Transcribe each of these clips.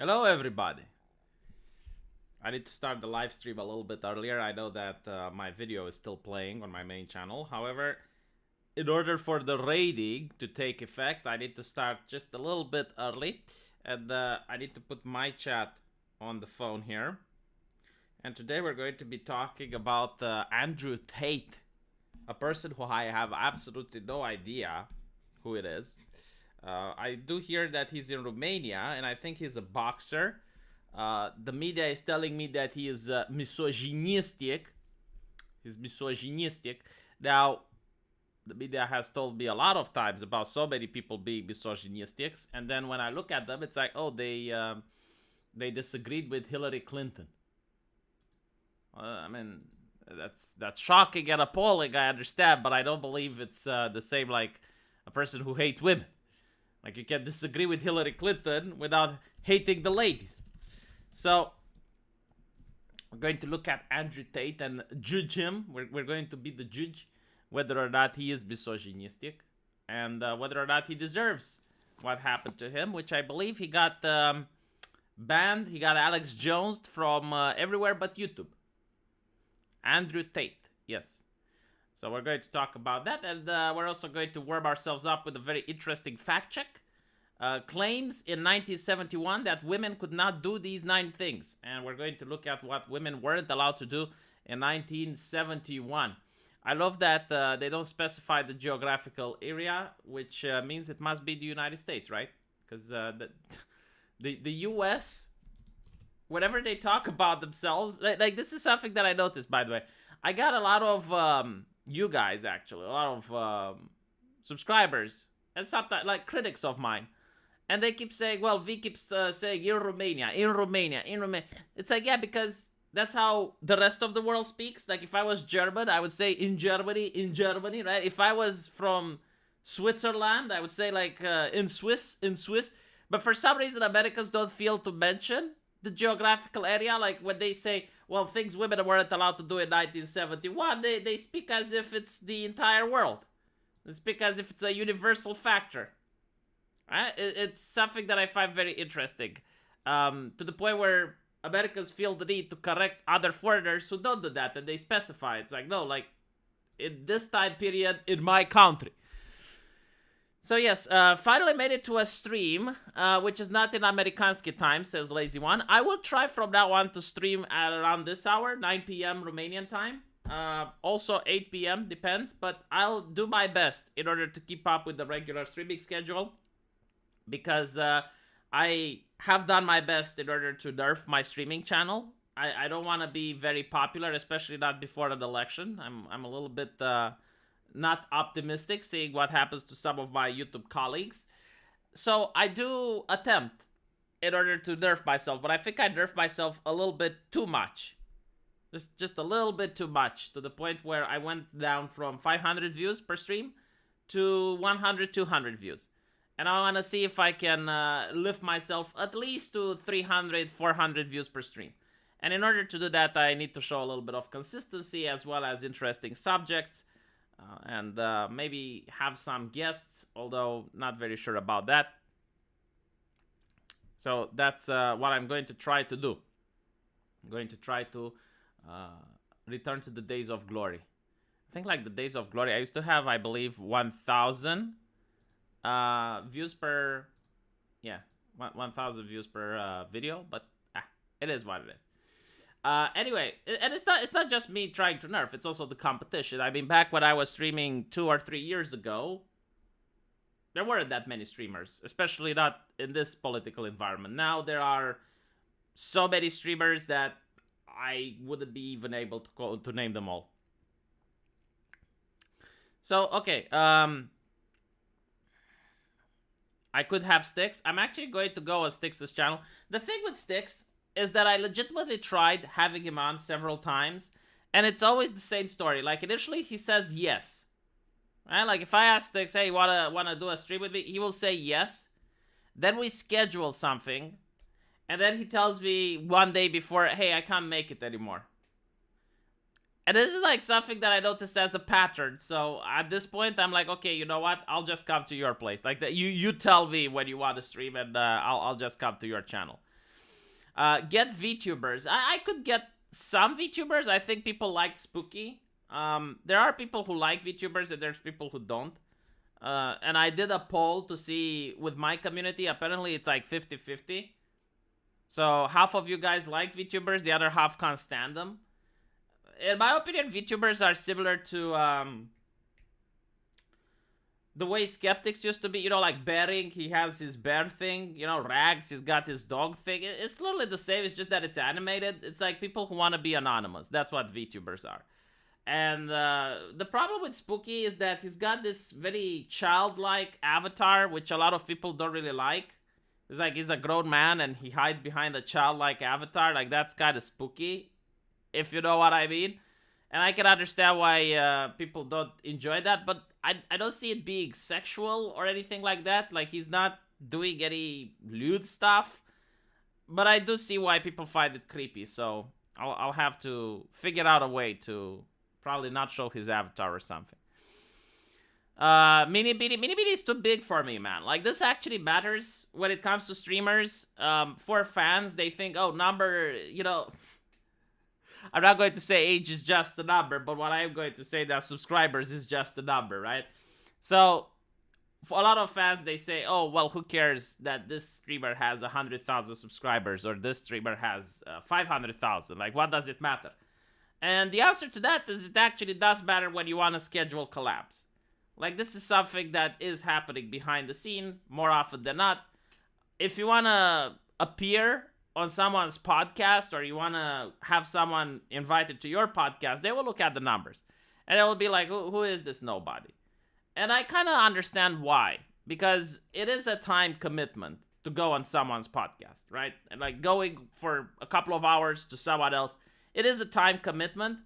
Hello, everybody. I need to start the live stream a little bit earlier. I know that my video is still playing on my main channel. However, in order for the rating to take effect, I need to start just a little bit early. And I need to put my chat on the phone here. And today we're going to be talking about Andrew Tate, a person who I have absolutely no idea who it is. I do hear that he's in Romania, and I think he's a boxer. The media is telling me that he is misogynistic. He's misogynistic. Now, the media has told me a lot of times about so many people being misogynistic, and then when I look at them, it's like, oh, they disagreed with Hillary Clinton. I mean, that's shocking and appalling. I understand, but I don't believe it's the same like a person who hates women. Like, you can disagree with Hillary Clinton without hating the ladies. So, we're going to look at Andrew Tate and judge him. We're going to be the judge whether or not he is misogynistic and whether or not he deserves what happened to him, which I believe he got banned. He got Alex Jones from everywhere but YouTube. Andrew Tate, yes. So we're going to talk about that, and we're also going to warm ourselves up with a very interesting fact check. Claims in 1971 that women could not do these 9 things, and we're going to look at what women weren't allowed to do in 1971. I love that they don't specify the geographical area, which means it must be the United States, right? Because the U.S., whenever they talk about themselves, like this is something that I noticed, by the way. I got a lot of you guys, actually, a lot of subscribers, and sometimes like critics of mine, and they keep saying, well, V keeps saying in Romania, in Romania, in Romania. It's like, yeah, because that's how the rest of the world speaks. Like, if I was German, I would say in Germany, right? If I was from Switzerland, I would say like in Swiss. But for some reason, Americans don't feel to mention the geographical area. Like, when they say, well, things women weren't allowed to do in 1971, they speak as if it's the entire world. They speak as if it's a universal factor. It's something that I find very interesting. To the point where Americans feel the need to correct other foreigners who don't do that, and they specify. It's like, no, like, in this time period in my country. So yes, finally made it to a stream, which is not in Amerikanski time, says Lazy One. I will try from now on to stream at around this hour, 9 p.m. Romanian time. Also 8 p.m. depends, but I'll do my best in order to keep up with the regular streaming schedule, because I have done my best in order to nerf my streaming channel. I don't want to be very popular, especially not before an election. I'm a little bit not optimistic, seeing what happens to some of my YouTube colleagues. So I do attempt in order to nerf myself, but I think I nerf myself a little bit too much. Just a little bit too much, to the point where I went down from 500 views per stream to 100, 200 views. And I want to see if I can lift myself at least to 300, 400 views per stream. And in order to do that, I need to show a little bit of consistency as well as interesting subjects. And maybe have some guests, although not very sure about that. So that's what I'm going to try to do. I'm going to try to return to the days of glory. I think like the days of glory, I used to have, I believe, 1,000 views per, 1,000 views per video, but it is what it is. Anyway, and it's not just me trying to nerf, it's also the competition. I mean, back when I was streaming 2 or 3 years ago, there weren't that many streamers, especially not in this political environment. Now there are so many streamers that I wouldn't be even able to name them all. So, okay, I could have Styx. I'm actually going to go on Styx's channel. The thing with Styx is that I legitimately tried having him on several times, and it's always the same story. Like, initially he says yes, right? Like, if I ask Styx, hey, wanna do a stream with me, he will say yes. Then we schedule something, and then he tells me one day before, hey, I can't make it anymore. And this is like something that I noticed as a pattern. So at this point, I'm like, okay, you know what? I'll just come to your place. Like that, you tell me when you want to stream, and I'll just come to your channel. Get VTubers. I could get some VTubers. I think people like Spooky. There are people who like VTubers and there's people who don't. And I did a poll to see with my community. Apparently, it's like 50-50. So half of you guys like VTubers, the other half can't stand them. In my opinion, VTubers are similar to the way skeptics used to be. You know, like Bering, he has his bear thing. You know, Rags, he's got his dog thing. It's literally the same. It's just that it's animated. It's like people who want to be anonymous. That's what VTubers are. And the problem with Spooky is that he's got this very childlike avatar, which a lot of people don't really like. It's like he's a grown man and he hides behind a childlike avatar. Like, that's kind of spooky, if you know what I mean. And I can understand why people don't enjoy that, but I don't see it being sexual or anything like that. Like, he's not doing any lewd stuff. But I do see why people find it creepy, so I'll have to figure out a way to probably not show his avatar or something. Mini Bitty is too big for me, man. Like, this actually matters when it comes to streamers. For fans, they think, oh, number, you know... I'm not going to say age is just a number, but what I am going to say that subscribers is just a number, right? So, for a lot of fans, they say, oh, well, who cares that this streamer has 100,000 subscribers or this streamer has 500,000? Like, what does it matter? And the answer to that is it actually does matter when you want to schedule collabs. Like, this is something that is happening behind the scene more often than not. If you want to appear on someone's podcast or you want to have someone invited to your podcast, they will look at the numbers. And they will be like, who is this nobody? And I kind of understand why. Because it is a time commitment to go on someone's podcast, right? And like going for a couple of hours to someone else, it is a time commitment.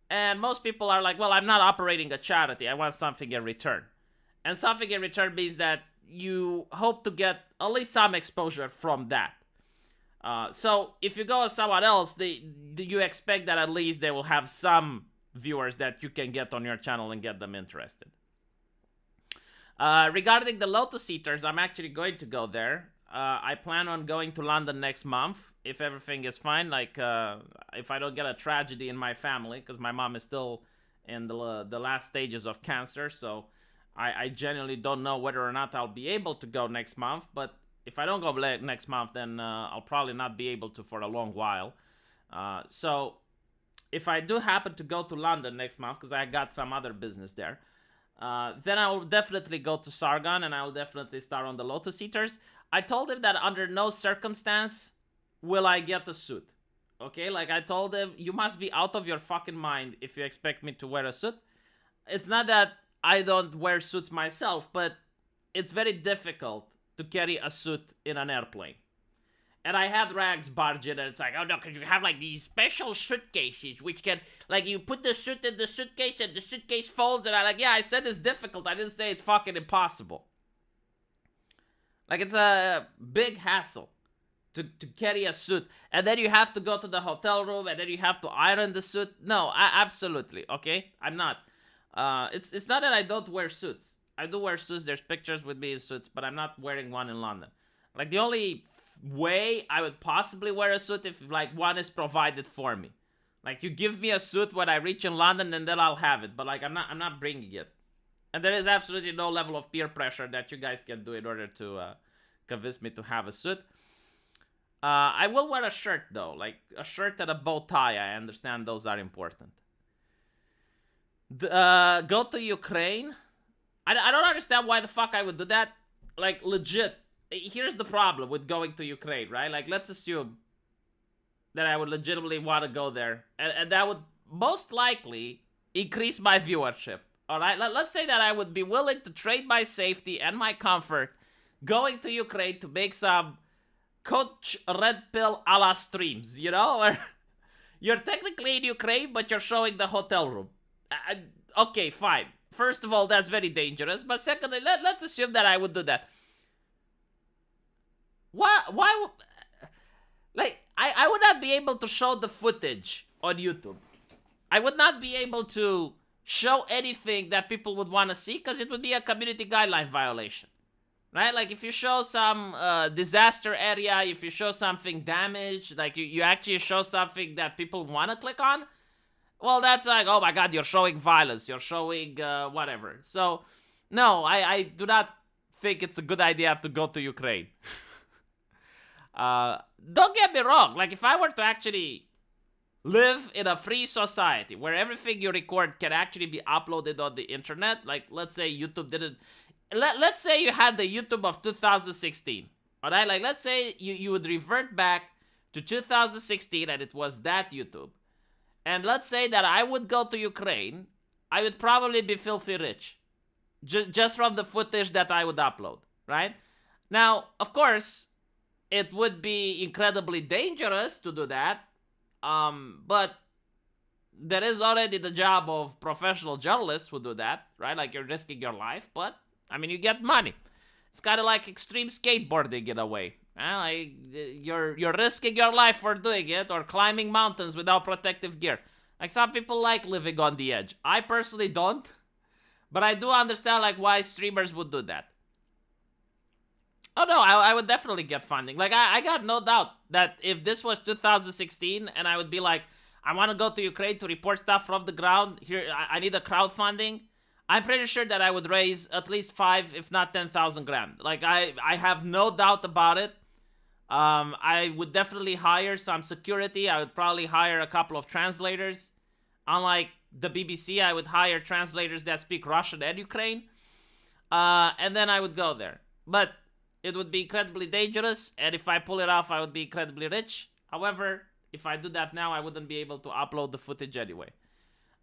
And most people are like, well, I'm not operating a charity. I want something in return. And something in return means that you hope to get at least some exposure from that. So if you go on someone else, you expect that at least they will have some viewers that you can get on your channel and get them interested. Regarding the Lotus Eaters, I'm actually going to go there. I plan on going to London next month if everything is fine. Like, if I don't get a tragedy in my family, because my mom is still in the last stages of cancer. So I genuinely don't know whether or not I'll be able to go next month. But if I don't go next month, then I'll probably not be able to for a long while. So if I do happen to go to London next month, because I got some other business there, then I will definitely go to Sargon and I will definitely start on the Lotus Eaters. I told him that under no circumstance will I get a suit. Okay, like I told him, you must be out of your fucking mind if you expect me to wear a suit. It's not that I don't wear suits myself, but it's very difficult to carry a suit in an airplane. And I had Rags barge in and it's like, oh no, because you have like these special suitcases which can, like, you put the suit in the suitcase and the suitcase folds. And I'm like, yeah, I said it's difficult. I didn't say it's fucking impossible. Like, it's a big hassle to carry a suit. And then you have to go to the hotel room and then you have to iron the suit. No, absolutely, okay? I'm not. It's not that I don't wear suits. I do wear suits. There's pictures with me in suits, but I'm not wearing one in London. Like, the only way I would possibly wear a suit if, like, one is provided for me. Like, you give me a suit when I reach in London and then I'll have it. But, like, I'm not bringing it. And there is absolutely no level of peer pressure that you guys can do in order to convince me to have a suit. I will wear a shirt, though. Like, a shirt and a bow tie. I understand those are important. Go to Ukraine. I don't understand why the fuck I would do that. Like, legit. Here's the problem with going to Ukraine, right? Like, let's assume that I would legitimately want to go there. And that would most likely increase my viewership. Alright? Let's say that I would be willing to trade my safety and my comfort going to Ukraine to make some Coach Red Pill a la streams, you know? Or you're technically in Ukraine, but you're showing the hotel room. Okay, fine. First of all, that's very dangerous. But secondly, let's assume that I would do that. Why? Like, I would not be able to show the footage on YouTube. I would not be able to show anything that people would want to see because it would be a community guideline violation. right? Like if you show some disaster area, if you show something damaged, like you actually show something that people want to click on, well, that's like, oh my god, you're showing violence, you're showing whatever. So, no, I do not think it's a good idea to go to Ukraine. Don't get me wrong, like if I were to actually live in a free society where everything you record can actually be uploaded on the internet, like let's say YouTube didn't, let's say you had the YouTube of 2016, all right? Like let's say you would revert back to 2016 and it was that YouTube. And let's say that I would go to Ukraine, I would probably be filthy rich. Just from the footage that I would upload, right? Now, of course, it would be incredibly dangerous to do that. But there is already the job of professional journalists who do that, right? Like you're risking your life, but I mean, you get money. It's kind of like extreme skateboarding in a way. Like you're risking your life for doing it, or climbing mountains without protective gear. Like some people like living on the edge. I personally don't, but I do understand like why streamers would do that. Oh no, I would definitely get funding. Like I got no doubt that if this was 2016 and I would be like, I want to go to Ukraine to report stuff from the ground. Here, I need a crowdfunding. I'm pretty sure that I would raise at least 5, if not 10,000 grand. Like I have no doubt about it. I would definitely hire some security. I would probably hire a couple of translators. Unlike the BBC, I would hire translators that speak Russian and Ukraine. And then I would go there. But it would be incredibly dangerous. And if I pull it off, I would be incredibly rich. However, if I do that now, I wouldn't be able to upload the footage anyway.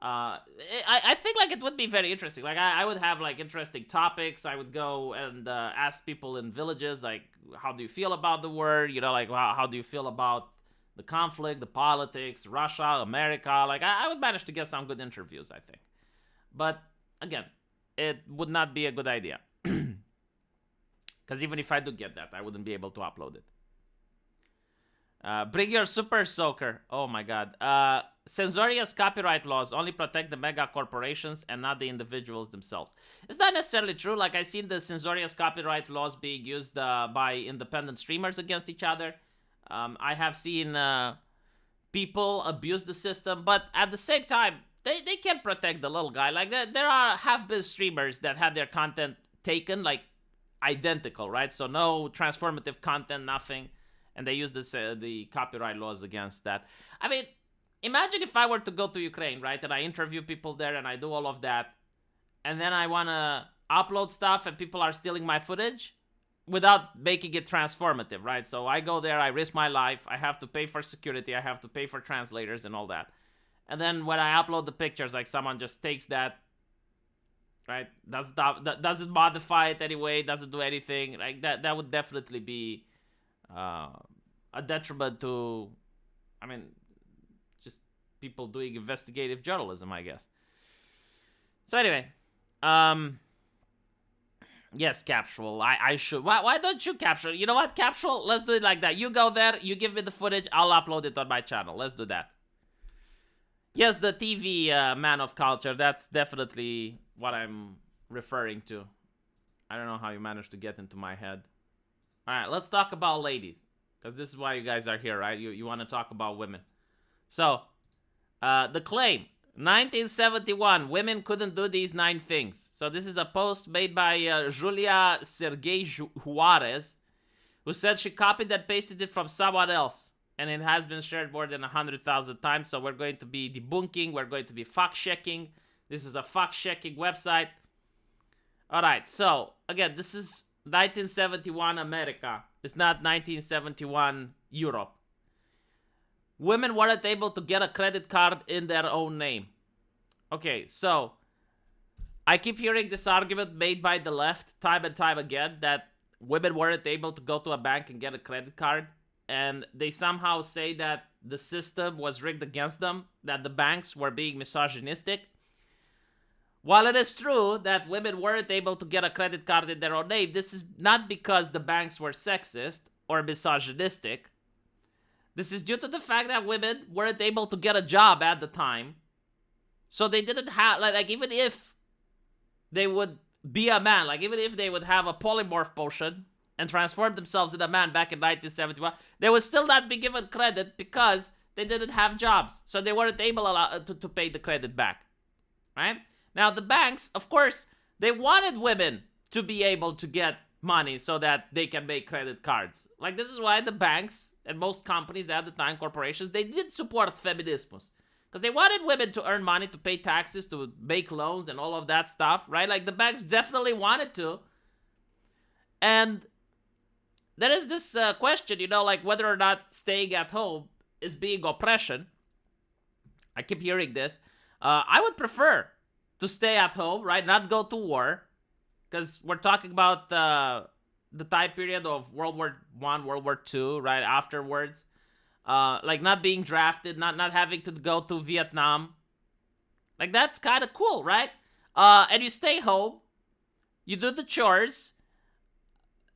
I think like it would be very interesting. Like I would have like interesting topics. I would go and ask people in villages like, how do you feel about the war? You know, like how do you feel about the conflict, the politics, Russia, America? Like I would manage to get some good interviews, I think. But again, it would not be a good idea. Because even if I do get that, I wouldn't be able to upload it. Bring your super soaker. Oh my god. Censorious copyright laws only protect the mega corporations and not the individuals themselves. It's not necessarily true. Like I've seen the censorious copyright laws being used by independent streamers against each other. I have seen people abuse the system, but at the same time, they can't protect the little guy. Like there have been streamers that had their content taken, like identical, right? So no transformative content, nothing. And they use the copyright laws against that. I mean, imagine if I were to go to Ukraine, right? And I interview people there and I do all of that. And then I want to upload stuff and people are stealing my footage without making it transformative, right? So I go there, I risk my life. I have to pay for security. I have to pay for translators and all that. And then when I upload the pictures, like someone just takes that, right? Doesn't modify it anyway, doesn't do anything. Like that would definitely be a detriment to, I mean, just people doing investigative journalism, I guess. So anyway, yes, Capsule, I should. Why don't you Capsule? You know what, Capsule? Let's do it like that. You go there, you give me the footage, I'll upload it on my channel. Let's do that. Yes, the TV man of culture, that's definitely what I'm referring to. I don't know how you managed to get into my head. Alright, let's talk about ladies. Because this is why you guys are here, right? You want to talk about women. So, the claim. 1971, women couldn't do these 9 things. So this is a post made by Julia Sergei Juarez, who said she copied and pasted it from someone else. And it has been shared more than 100,000 times. So we're going to be debunking. We're going to be fact-checking. This is a fact-checking website. Alright, so, again, this is 1971 America. It's not 1971 Europe. Women weren't able to get a credit card in their own name. Okay, so I keep hearing this argument made by the left time and time again that women weren't able to go to a bank and get a credit card. And they somehow say that the system was rigged against them, that the banks were being misogynistic. While it is true that women weren't able to get a credit card in their own name, this is not because the banks were sexist or misogynistic. This is due to the fact that women weren't able to get a job at the time. So they didn't have, like even if they would be a man, like even if they would have a polymorph potion and transform themselves in a man back in 1971, they would still not be given credit because they didn't have jobs. So they weren't able to pay the credit back, right? Now, the banks, of course, they wanted women to be able to get money so that they can make credit cards. Like, this is why the banks and most companies at the time, corporations, they did support feminismus. Because they wanted women to earn money, to pay taxes, to make loans and all of that stuff, right? Like, the banks definitely wanted to. And there is this question, you know, like whether or not staying at home is being oppression. I keep hearing this. I would prefer to stay at home, right? Not go to war. Because we're talking about the time period of World War I, World War II, right? Afterwards. Like not being drafted, not having to go to Vietnam. Like that's kind of cool, right? And you stay home. You do the chores.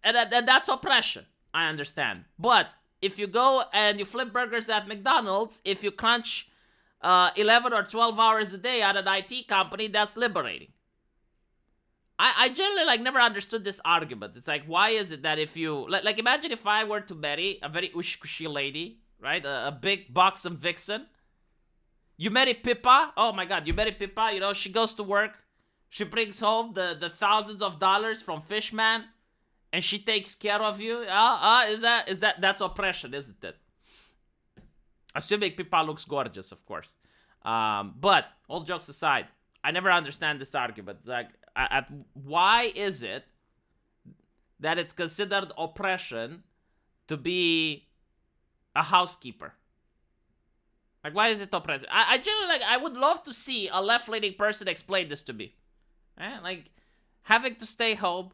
And that's oppression. I understand. But if you go and you flip burgers at McDonald's, if you crunch 11 or 12 hours a day at an IT company, that's liberating. I generally like never understood this argument. It's like, why is it that if you like imagine if I were to marry a very ushkushi lady, right? A big buxom vixen. You marry Pippa. Oh my god, you marry Pippa. You know, she goes to work. She brings home the thousands of dollars from Fishman, and she takes care of you. Is that's oppression, isn't it? Assuming Pippa looks gorgeous, of course. But all jokes aside, I never understand this argument. Like, why is it that it's considered oppression to be a housekeeper? Like, why is it oppressive? I generally like. I would love to see a left-leaning person explain this to me. Like, having to stay home,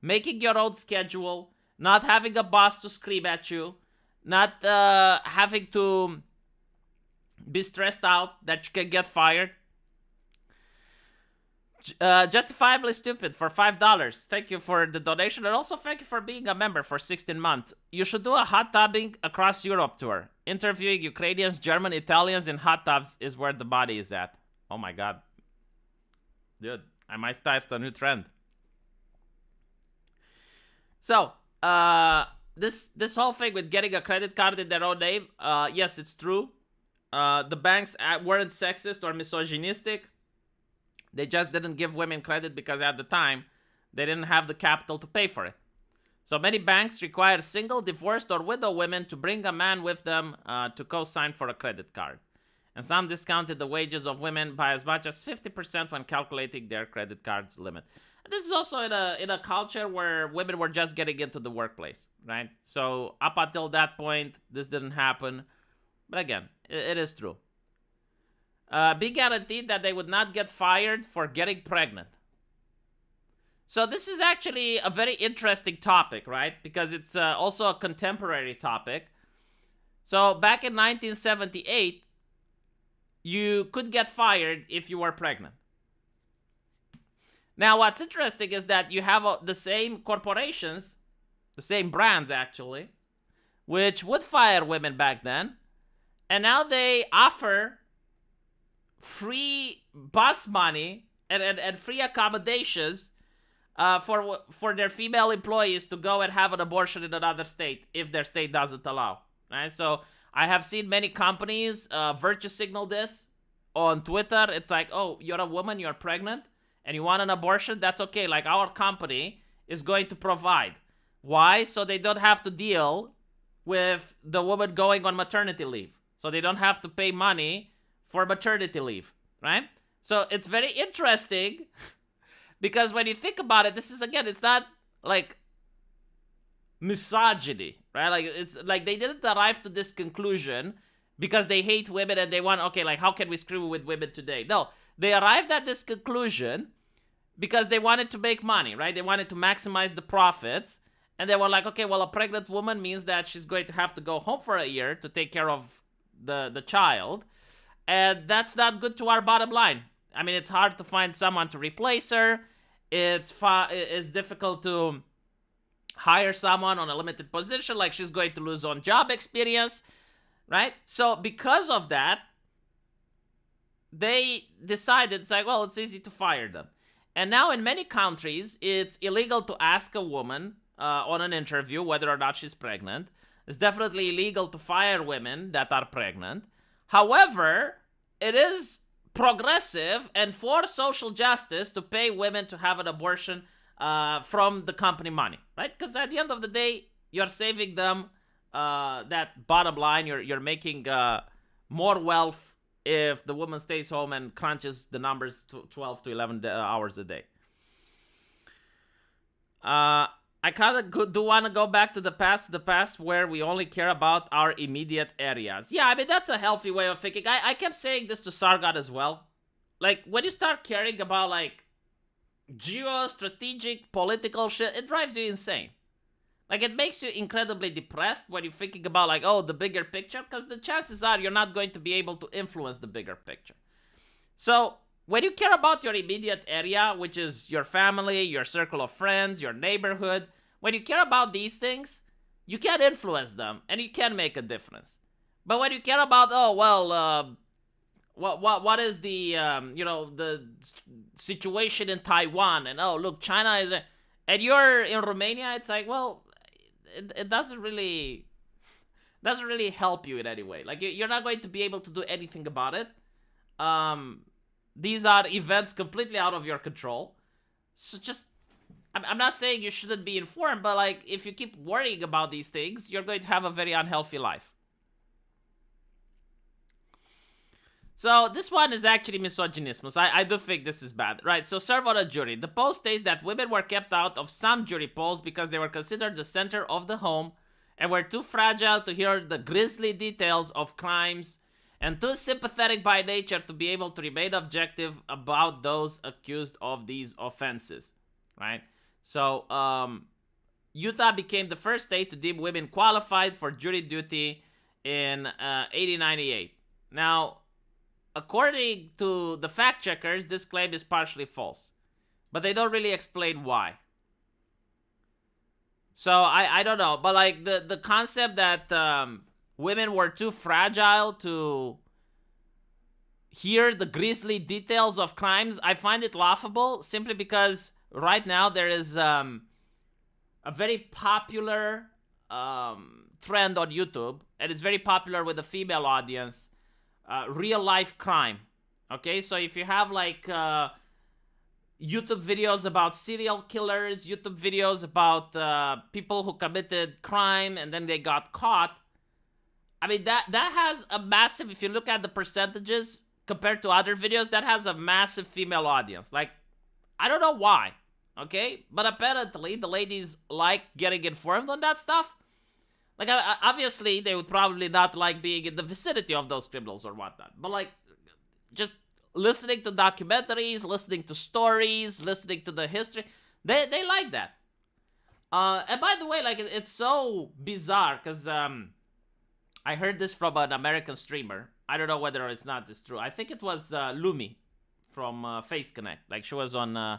making your own schedule, not having a boss to scream at you, not having to be stressed out that you can get fired. Justifiably Stupid for $5. Thank you for the donation, and also thank you for being a member for 16 months. You should do a hot tubbing across Europe tour. Interviewing Ukrainians, German, Italians in hot tubs is where the body is at. Oh my god. Dude, I might start a new trend. So, this whole thing with getting a credit card in their own name, yes, it's true. The banks weren't sexist or misogynistic. They just didn't give women credit because at the time, they didn't have the capital to pay for it. So many banks require single, divorced, or widow women to bring a man with them to co-sign for a credit card. And some discounted the wages of women by as much as 50% when calculating their credit card's limit. This is also in a culture where women were just getting into the workplace, right? So up until that point, this didn't happen. But again, it is true. Be guaranteed that they would not get fired for getting pregnant. So this is actually a very interesting topic, right? Because it's also a contemporary topic. So back in 1978, you could get fired if you were pregnant. Now, what's interesting is that you have the same corporations, the same brands actually, which would fire women back then. And now they offer free bus money and free accommodations for their female employees to go and have an abortion in another state if their state doesn't allow. Right? So I have seen many companies virtue signal this on Twitter. It's like, oh, you're a woman, you're pregnant, and you want an abortion? That's okay. Like, our company is going to provide. Why? So they don't have to deal with the woman going on maternity leave. So they don't have to pay money for maternity leave, right? So it's very interesting because when you think about it, this is, again, it's not like misogyny, right? Like, it's like they didn't arrive to this conclusion because they hate women and they want, okay, like, how can we screw with women today? No, they arrived at this conclusion because they wanted to make money, right? They wanted to maximize the profits. And they were like, okay, well, a pregnant woman means that she's going to have to go home for a year to take care of the child. And that's not good to our bottom line. I mean, it's hard to find someone to replace her. It's difficult to hire someone on a limited position. Like, she's going to lose on job experience, right? So because of that, they decided, it's like, well, it's easy to fire them. And now in many countries, it's illegal to ask a woman on an interview whether or not she's pregnant. It's definitely illegal to fire women that are pregnant. However, it is progressive and for social justice to pay women to have an abortion from the company money, right? Because at the end of the day, you're saving them that bottom line. You're making more wealth if the woman stays home and crunches the numbers to 12 to 11 hours a day. I kind of do want to go back to the past where we only care about our immediate areas. Yeah, I mean, that's a healthy way of thinking. I kept saying this to Sargon as well. Like, when you start caring about, like, geostrategic political shit, it drives you insane. Like, it makes you incredibly depressed when you're thinking about, like, oh, the bigger picture, because the chances are you're not going to be able to influence the bigger picture. So, when you care about your immediate area, which is your family, your circle of friends, your neighborhood, when you care about these things, you can influence them, and you can make a difference. But when you care about, oh, well, what is the, the situation in Taiwan, and, oh, look, China is... and you're in Romania, it's like, well... It doesn't really help you in any way. Like, you're not going to be able to do anything about it. These are events completely out of your control. So just, I'm not saying you shouldn't be informed, but like, if you keep worrying about these things, you're going to have a very unhealthy life. So this one is actually misogynismus. I do think this is bad. Right, so serve on a jury. The post states that women were kept out of some jury polls because they were considered the center of the home and were too fragile to hear the grisly details of crimes and too sympathetic by nature to be able to remain objective about those accused of these offenses. Right? So Utah became the first state to deem women qualified for jury duty in 1898. Now, according to the fact checkers, this claim is partially false. But they don't really explain why. So I don't know. But like the concept that women were too fragile to hear the grisly details of crimes, I find it laughable simply because right now there is a very popular trend on YouTube. And it's very popular with the female audience. Real life crime. Okay, so if you have like YouTube videos about serial killers, YouTube videos about people who committed crime and then they got caught, I mean that has a massive, if you look at the percentages compared to other videos, that has a massive female audience. Like, I don't know why, okay, but apparently the ladies like getting informed on that stuff. Like, obviously, they would probably not like being in the vicinity of those criminals or whatnot. But, like, just listening to documentaries, listening to stories, listening to the history, they like that. And by the way, like, it's so bizarre, because I heard this from an American streamer. I don't know whether it's not this true. I think it was Lumi from Face Connect. Like, she was on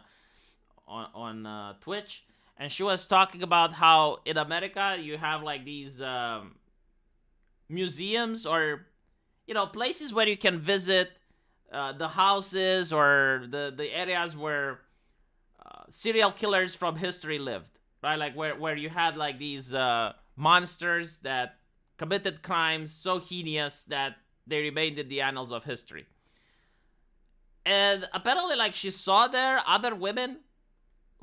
Twitch. And she was talking about how in America you have like these museums or, places where you can visit the houses or the areas where serial killers from history lived, right? Like where you had like these monsters that committed crimes so heinous that they remained in the annals of history. And apparently, like, she saw there other women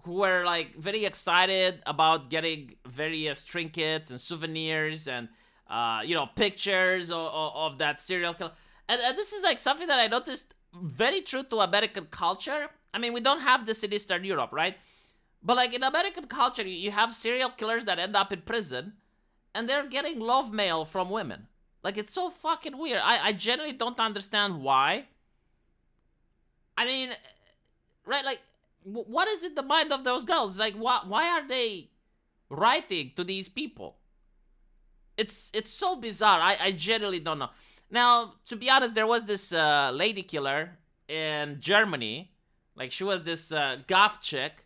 who were like very excited about getting various trinkets and souvenirs and pictures of that serial killer. And this is like something that I noticed very true to American culture. I mean, we don't have this in Eastern Europe, right? But like in American culture, you have serial killers that end up in prison and they're getting love mail from women. Like, it's so fucking weird. I genuinely don't understand why. I mean, right, like, what is in the mind of those girls? Like, why are they writing to these people? It's so bizarre. I genuinely don't know. Now, to be honest, there was this lady killer in Germany. Like, she was this goth chick.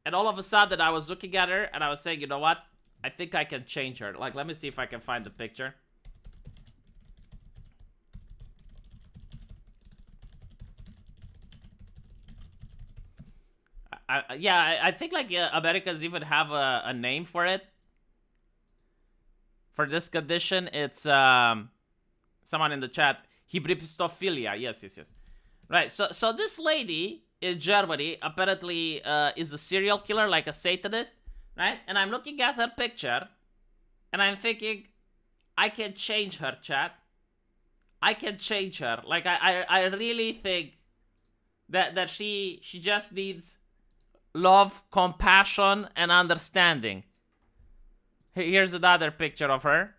And all of a sudden, I was looking at her and I was saying, you know what? I think I can change her. Like, let me see if I can find the picture. I think like Americans even have a name for it. For this condition, it's someone in the chat, hybristophilia. Yes. Right. So this lady in Germany apparently is a serial killer, like a Satanist, right? And I'm looking at her picture, and I'm thinking, I can change her, chat. I can change her. Like I really think that she just needs love, compassion, and understanding. Here's another picture of her.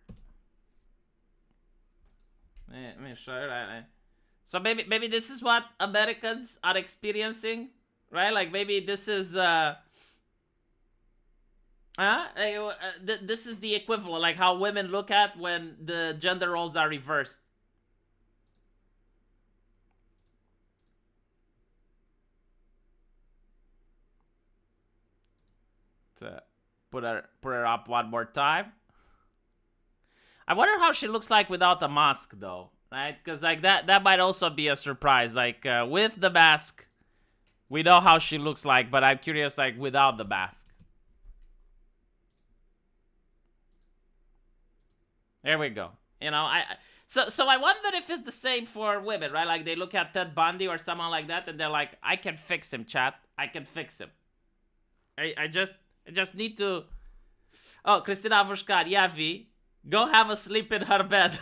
Let me show you that. So maybe this is what Americans are experiencing, right? Like maybe this is this is the equivalent, like how women look at when the gender roles are reversed. To put her up one more time. I wonder how she looks like without the mask, though, right? Because like that might also be a surprise. Like with the mask, we know how she looks like, but I'm curious, like without the mask. There we go. You know, so I wonder if it's the same for women, right? Like they look at Ted Bundy or someone like that, and they're like, I can fix him, chat. I can fix him. I just need to. Oh, Christina Vushkar, yeah, V. Go have a sleep in her bed.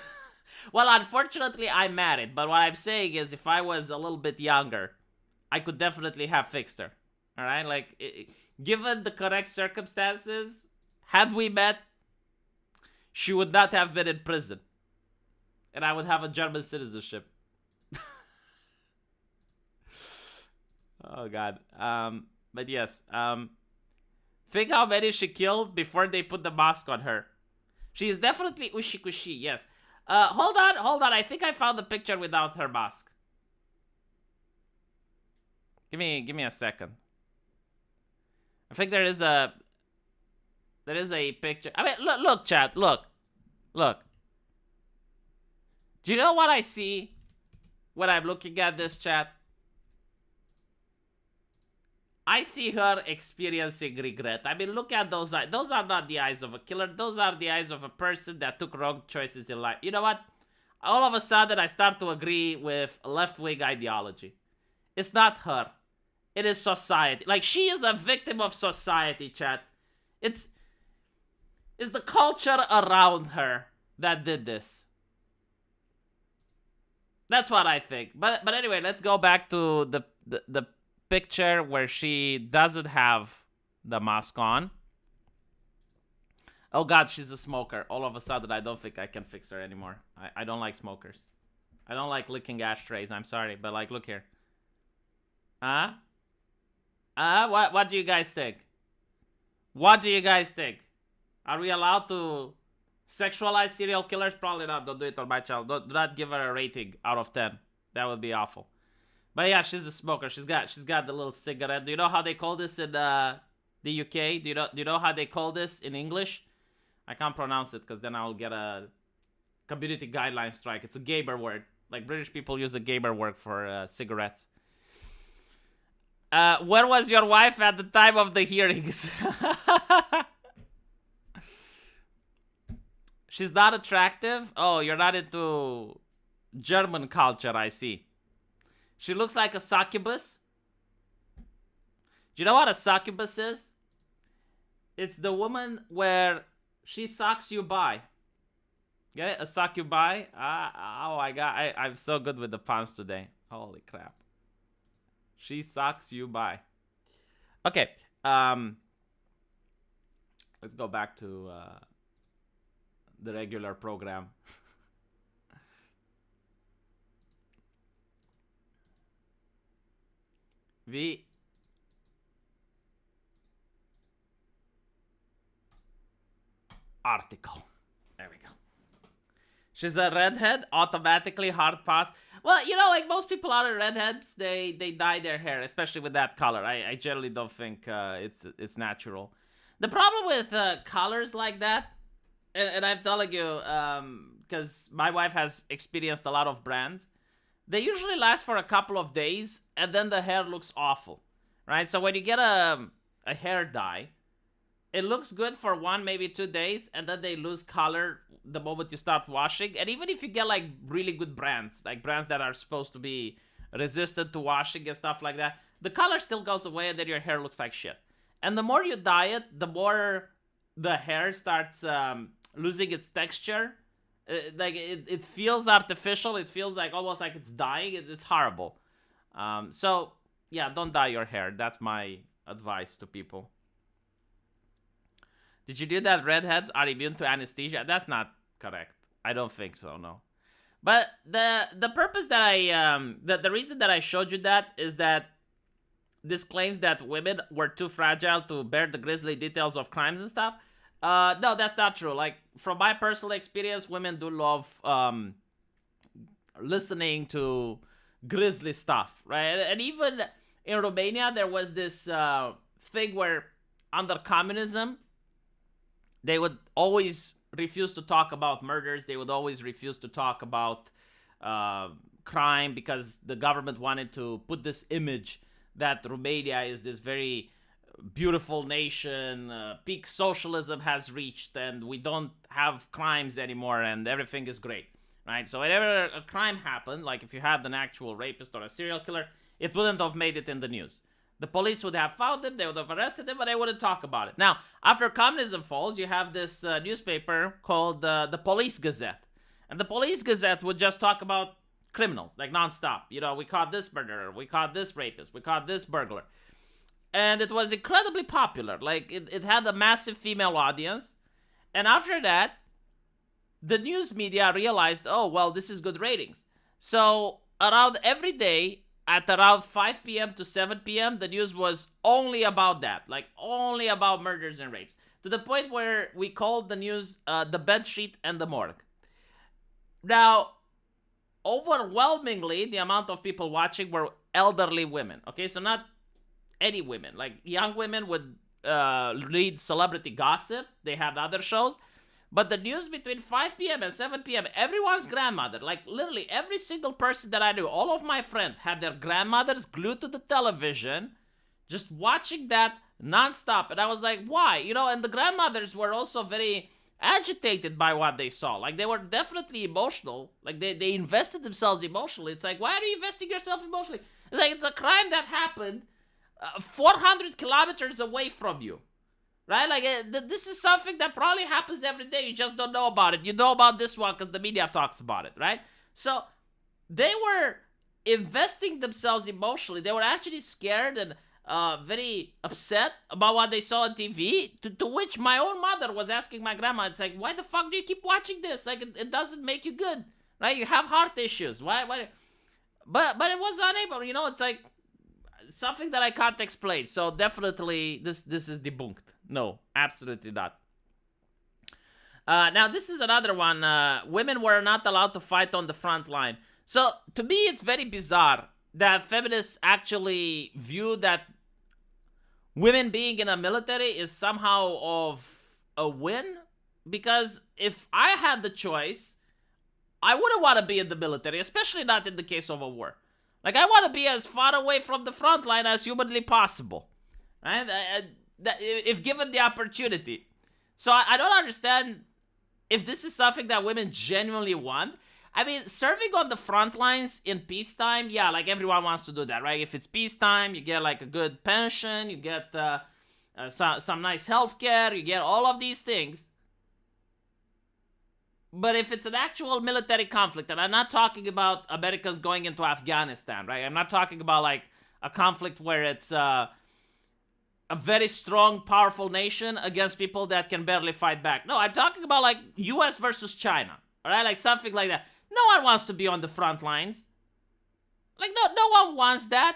Well, unfortunately, I'm married. But what I'm saying is, if I was a little bit younger, I could definitely have fixed her. All right? Like, given the correct circumstances, had we met, she would not have been in prison. And I would have a German citizenship. Oh, God. But yes. Think how many she killed before they put the mask on her. She is definitely Ushikushi, yes. Hold on. I think I found the picture without her mask. Give me a second. I think there is a picture. I mean, look, chat, look. Do you know what I see when I'm looking at this, chat? I see her experiencing regret. I mean, look at those eyes. Those are not the eyes of a killer. Those are the eyes of a person that took wrong choices in life. You know what? All of a sudden, I start to agree with left-wing ideology. It's not her. It is society. Like, she is a victim of society, chat. It's the culture around her that did this. That's what I think. But anyway, let's go back to the picture where she doesn't have the mask on. Oh God, she's a smoker. All of a sudden, I don't think I can fix her anymore. I don't like smokers. I don't like licking ashtrays. I'm sorry, but like, look here. What do you guys think? What do you guys think? Are we allowed to sexualize serial killers? Probably not. Don't do it on my channel. Do not give her a rating out of 10. That would be awful. But yeah, she's a smoker. She's got the little cigarette. Do you know how they call this in the UK? Do you know how they call this in English? I can't pronounce it because then I'll get a community guideline strike. It's a gamer word. Like British people use a gamer word for cigarettes. Where was your wife at the time of the hearings? She's not attractive? Oh, you're not into German culture, I see. She looks like a succubus. Do you know what a succubus is? It's the woman where she sucks you by. Get it? A succubi? Oh my God. I'm so good with the puns today. Holy crap. She sucks you by. Okay. Let's go back to the regular program. V. Article. There we go. She's a redhead, automatically hard pass. Well, you know, like most people are redheads, they dye their hair, especially with that color. I generally don't think it's natural. The problem with colors like that, and I'm telling you, because my wife has experienced a lot of brands, they usually last for a couple of days, and then the hair looks awful, right? So when you get a hair dye, it looks good for 1, maybe 2 days, and then they lose color the moment you start washing. And even if you get like really good brands, like brands that are supposed to be resistant to washing and stuff like that, the color still goes away, and then your hair looks like shit. And the more you dye it, the more the hair starts losing its texture. It feels artificial. It feels like almost like it's dying. It's horrible. So yeah, don't dye your hair. That's my advice to people. Did you do that? Redheads are immune to anesthesia? That's not correct. I don't think so. No. But the purpose that the reason that I showed you that is that this claims that women were too fragile to bear the grisly details of crimes and stuff. No, that's not true. Like, from my personal experience, women do love listening to grisly stuff, right? And even in Romania, there was this thing where under communism, they would always refuse to talk about murders. They would always refuse to talk about crime because the government wanted to put this image that Romania is this very beautiful nation, peak socialism has reached, and we don't have crimes anymore, and everything is great, right? So whenever a crime happened, like if you had an actual rapist or a serial killer, it wouldn't have made it in the news. The police would have found him, they would have arrested him, but they wouldn't talk about it. Now, after communism falls, you have this newspaper called the Police Gazette. And the Police Gazette would just talk about criminals, like nonstop. You know, we caught this murderer, we caught this rapist, we caught this burglar. And it was incredibly popular. Like, it had a massive female audience. And after that, the news media realized, oh, well, this is good ratings. So around every day, at around 5 p.m. to 7 p.m., the news was only about that. Like, only about murders and rapes. To the point where we called the news the bedsheet and the morgue. Now, overwhelmingly, the amount of people watching were elderly women. Okay, so not any women. Like, young women would read celebrity gossip. They had other shows. But the news between 5 p.m. and 7 p.m., everyone's grandmother, like literally every single person that I knew, all of my friends had their grandmothers glued to the television, just watching that nonstop. And I was like, why? You know, and the grandmothers were also very agitated by what they saw. Like, they were definitely emotional. Like, they invested themselves emotionally. It's like, why are you investing yourself emotionally? It's like, it's a crime that happened 400 kilometers away from you. Right? Like, this is something that probably happens every day. You just don't know about it. You know about this one because the media talks about it, right? So they were investing themselves emotionally. They were actually scared and very upset about what they saw on TV, to which my own mother was asking my grandma, it's like, why the fuck do you keep watching this? Like, it doesn't make you good, right? You have heart issues. Why? But it was unable, you know, it's like something that I can't explain. So definitely this is debunked. No, absolutely not. Now, this is another one. Women were not allowed to fight on the front line. So, to me, it's very bizarre that feminists actually view that women being in a military is somehow of a win. Because if I had the choice, I wouldn't want to be in the military, especially not in the case of a war. Like, I want to be as far away from the front line as humanly possible. Right? If given the opportunity. So I don't understand if this is something that women genuinely want. I mean, serving on the front lines in peacetime, yeah, like everyone wants to do that, right? If it's peacetime, you get like a good pension, you get some nice healthcare, you get all of these things. But if it's an actual military conflict, and I'm not talking about Americans going into Afghanistan, right? I'm not talking about like a conflict where it's a very strong, powerful nation against people that can barely fight back. No, I'm talking about like US versus China, all right? Like something like that. No one wants to be on the front lines. Like, no one wants that.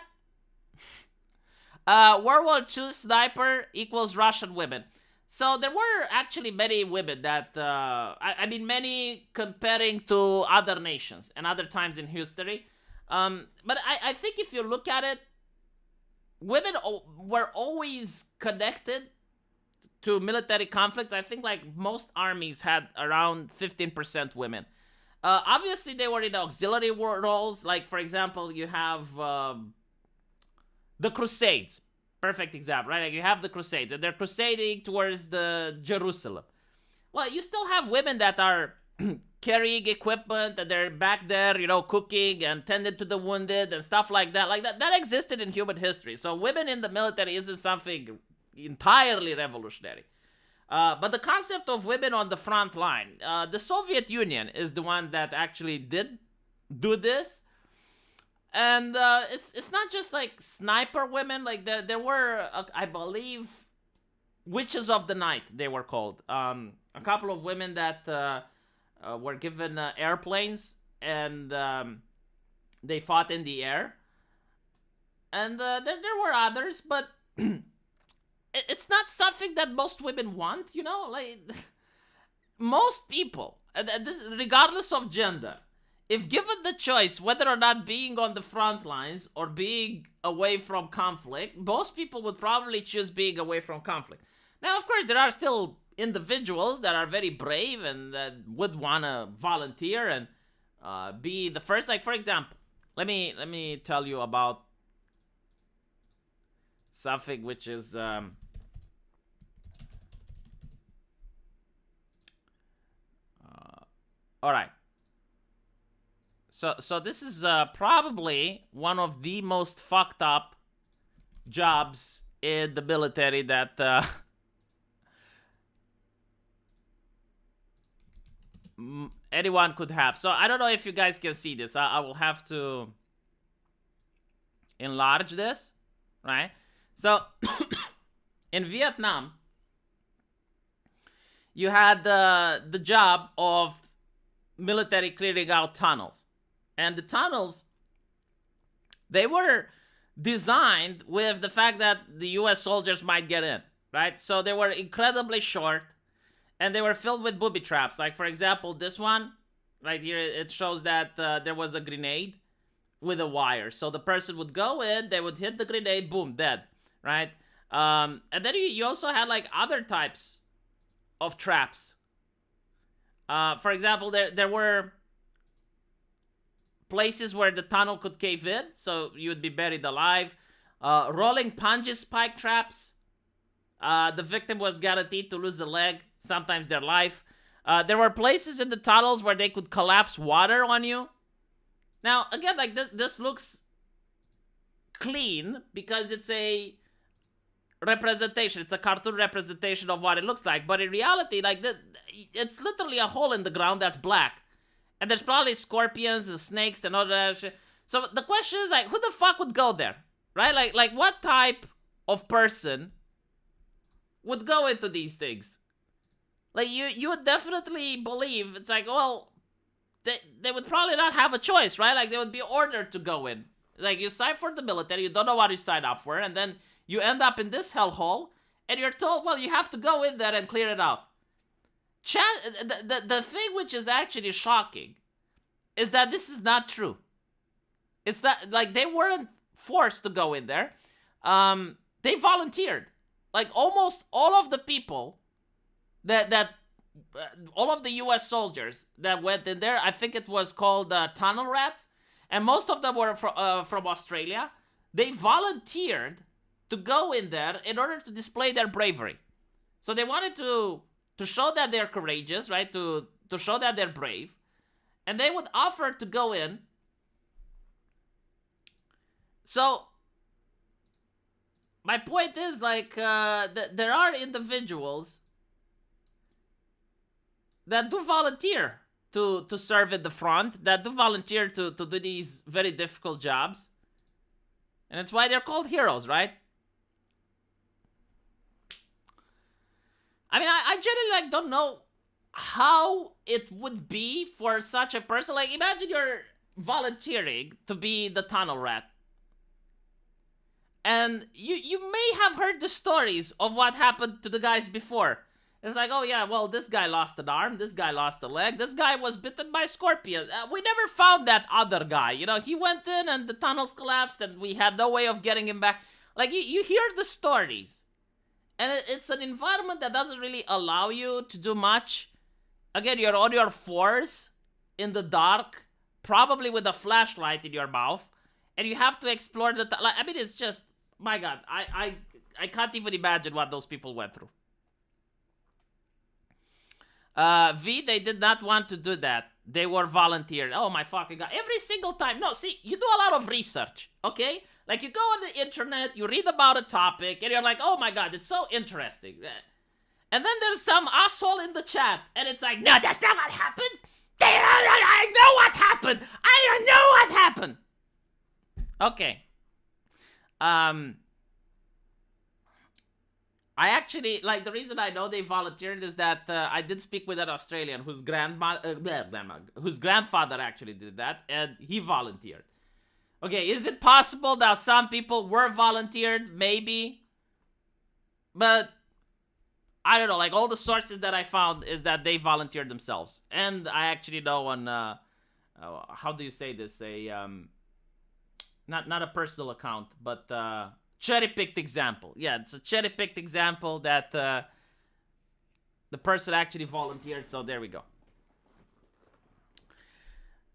World War II sniper equals Russian women. So there were actually many women that, I mean, many comparing to other nations and other times in history. But I think if you look at it, women were always connected to military conflicts. I think like most armies had around 15% women. Obviously, they were in auxiliary roles. Like, for example, you have the Crusades. perfect example, right? Like you have the Crusades, and they're crusading towards the Jerusalem. Well, you still have women that are carrying equipment, and they're back there, you know, cooking and tending to the wounded and stuff like that. Like that existed in human history. So women in the military isn't something entirely revolutionary. But the concept of women on the front line, the Soviet Union is the one that actually did do this. And it's not just like sniper women. Like there were, I believe, witches of the night, they were called. A couple of women that were given airplanes, and they fought in the air. And there were others, but it's not something that most women want, you know? Like, most people, regardless of gender, if given the choice whether or not being on the front lines or being away from conflict, most people would probably choose being away from conflict. Now, of course, there are still individuals that are very brave and that would want to volunteer and be the first. Like, for example, let me tell you about something which is all right. So this is probably one of the most fucked up jobs in the military that anyone could have. So I don't know if you guys can see this. I will have to enlarge this, right? So in Vietnam, you had the job of military clearing out tunnels. And the tunnels, they were designed with the fact that the US soldiers might get in, right? So they were incredibly short, and they were filled with booby traps. Like, for example, this one right here, it shows that there was a grenade with a wire. So the person would go in, they would hit the grenade, boom, dead, right? And then you also had like other types of traps. For example, there were places where the tunnel could cave in, so you would be buried alive. Rolling punji spike traps. The victim was guaranteed to lose a leg, sometimes their life. There were places in the tunnels where they could collapse water on you. Now, again, like this looks clean because it's a representation. It's a cartoon representation of what it looks like. But in reality, like it's literally a hole in the ground that's black. And there's probably scorpions and snakes and all that shit. So the question is, like, who the fuck would go there? Right? Like what type of person would go into these things? Like, you would definitely believe, it's like, well, they would probably not have a choice, right? Like, they would be ordered to go in. Like, you sign for the military, you don't know what you signed up for, and then you end up in this hellhole, and you're told, well, you have to go in there and clear it out. The thing which is actually shocking is that this is not true. It's that, like, they weren't forced to go in there. They volunteered. Like, almost all of the people that all of the US soldiers that went in there, I think it was called tunnel rats, and most of them were from Australia. They volunteered to go in there in order to display their bravery. So they wanted to show that they're courageous, right? To show that they're brave. And they would offer to go in. So my point is, like, there are individuals that do volunteer to serve at the front, that do volunteer to do these very difficult jobs. And it's why they're called heroes, right? I mean, I generally, like, don't know how it would be for such a person. Like, imagine you're volunteering to be the tunnel rat. And you may have heard the stories of what happened to the guys before. It's like, oh yeah, well, this guy lost an arm, this guy lost a leg, this guy was bitten by scorpions. We never found that other guy. You know, he went in and the tunnels collapsed and we had no way of getting him back. Like, you hear the stories. And it's an environment that doesn't really allow you to do much. Again, you're on your fours in the dark, probably with a flashlight in your mouth, and you have to explore the... I mean, it's just My God, I can't even imagine what those people went through. V, they did not want to do that. They were volunteered. Oh my fucking God. Every single time. No, see, you do a lot of research, okay? Like, you go on the internet, you read about a topic, and you're like, oh my God, it's so interesting. And then there's some asshole in the chat, and it's like, no, that's not what happened. I know what happened. I don't know what happened. Okay. I actually, like, the reason I know they volunteered is that I did speak with an Australian whose whose grandfather actually did that, and he volunteered. Okay, is it possible that some people were volunteered? Maybe. But I don't know, like, all the sources that I found is that they volunteered themselves. And I actually know on, how do you say this? Not a personal account, but cherry-picked example. Yeah, it's a cherry-picked example that the person actually volunteered, so there we go.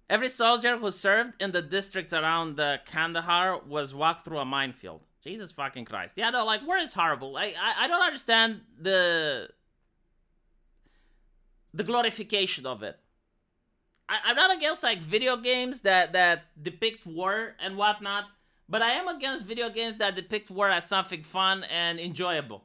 Every soldier who served in the districts around Kandahar was walked through a minefield. Jesus fucking Christ. Yeah, no, like, war is horrible. I don't understand the glorification of it. I'm not against, like, video games that depict war and whatnot, but I am against video games that depict war as something fun and enjoyable.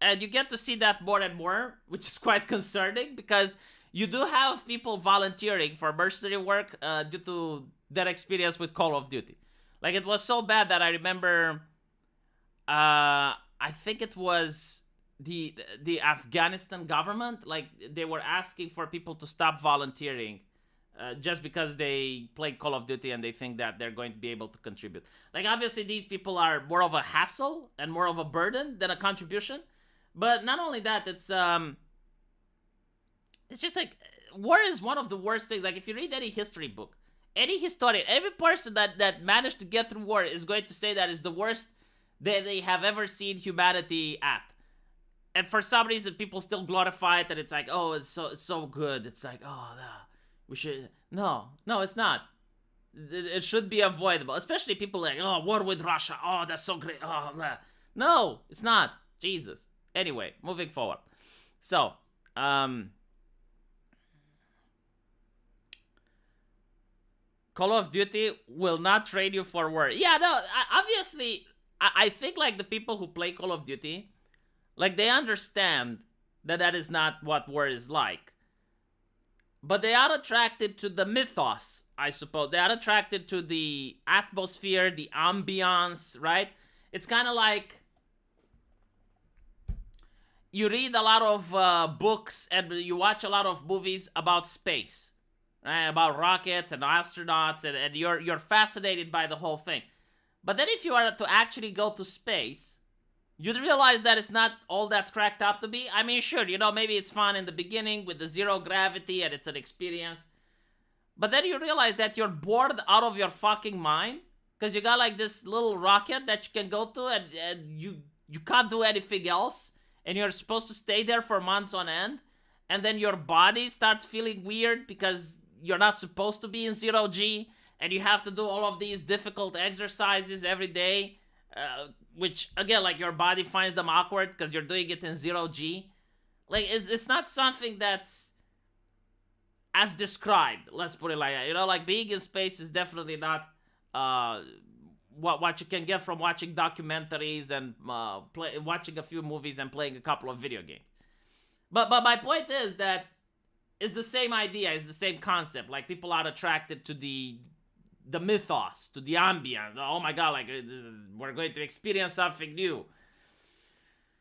And you get to see that more and more, which is quite concerning, because you do have people volunteering for mercenary work due to their experience with Call of Duty. Like, it was so bad that I remember, I think it was the Afghanistan government, like, they were asking for people to stop volunteering just because they played Call of Duty and they think that they're going to be able to contribute. Like, obviously, these people are more of a hassle and more of a burden than a contribution. But not only that, it's just like, war is one of the worst things. Like, if you read any history book, any historian, every person that managed to get through war is going to say that is the worst that they have ever seen humanity at. And for some reason, people still glorify it, and it's like, oh, it's so good. It's like, oh, we should... No, it's not. It should be avoidable. Especially people like, oh, war with Russia. Oh, that's so great. Oh, blah. No, it's not. Jesus. Anyway, moving forward. So, Call of Duty will not train you for war. Yeah, no, obviously, I think, like, the people who play Call of Duty, like, they understand that is not what war is like. But they are attracted to the mythos, I suppose. They are attracted to the atmosphere, the ambiance, right? It's kind of like you read a lot of books and you watch a lot of movies about space, right? About rockets and astronauts, and you're fascinated by the whole thing. But then if you are to actually go to space, you'd realize that it's not all that's cracked up to be. I mean, sure, maybe it's fun in the beginning with the zero gravity and it's an experience. But then you realize that you're bored out of your fucking mind because you got, like, this little rocket that you can go to and you can't do anything else. And you're supposed to stay there for months on end. And then your body starts feeling weird because you're not supposed to be in 0G. And you have to do all of these difficult exercises every day. Which, again, like, your body finds them awkward because you're doing it in 0G. Like, it's not something that's as described, let's put it like that. Like, being in space is definitely not what you can get from watching documentaries and watching a few movies and playing a couple of video games. But my point is that it's the same idea, it's the same concept. Like, people are attracted to the mythos, to the ambience. Oh my God, like, we're going to experience something new.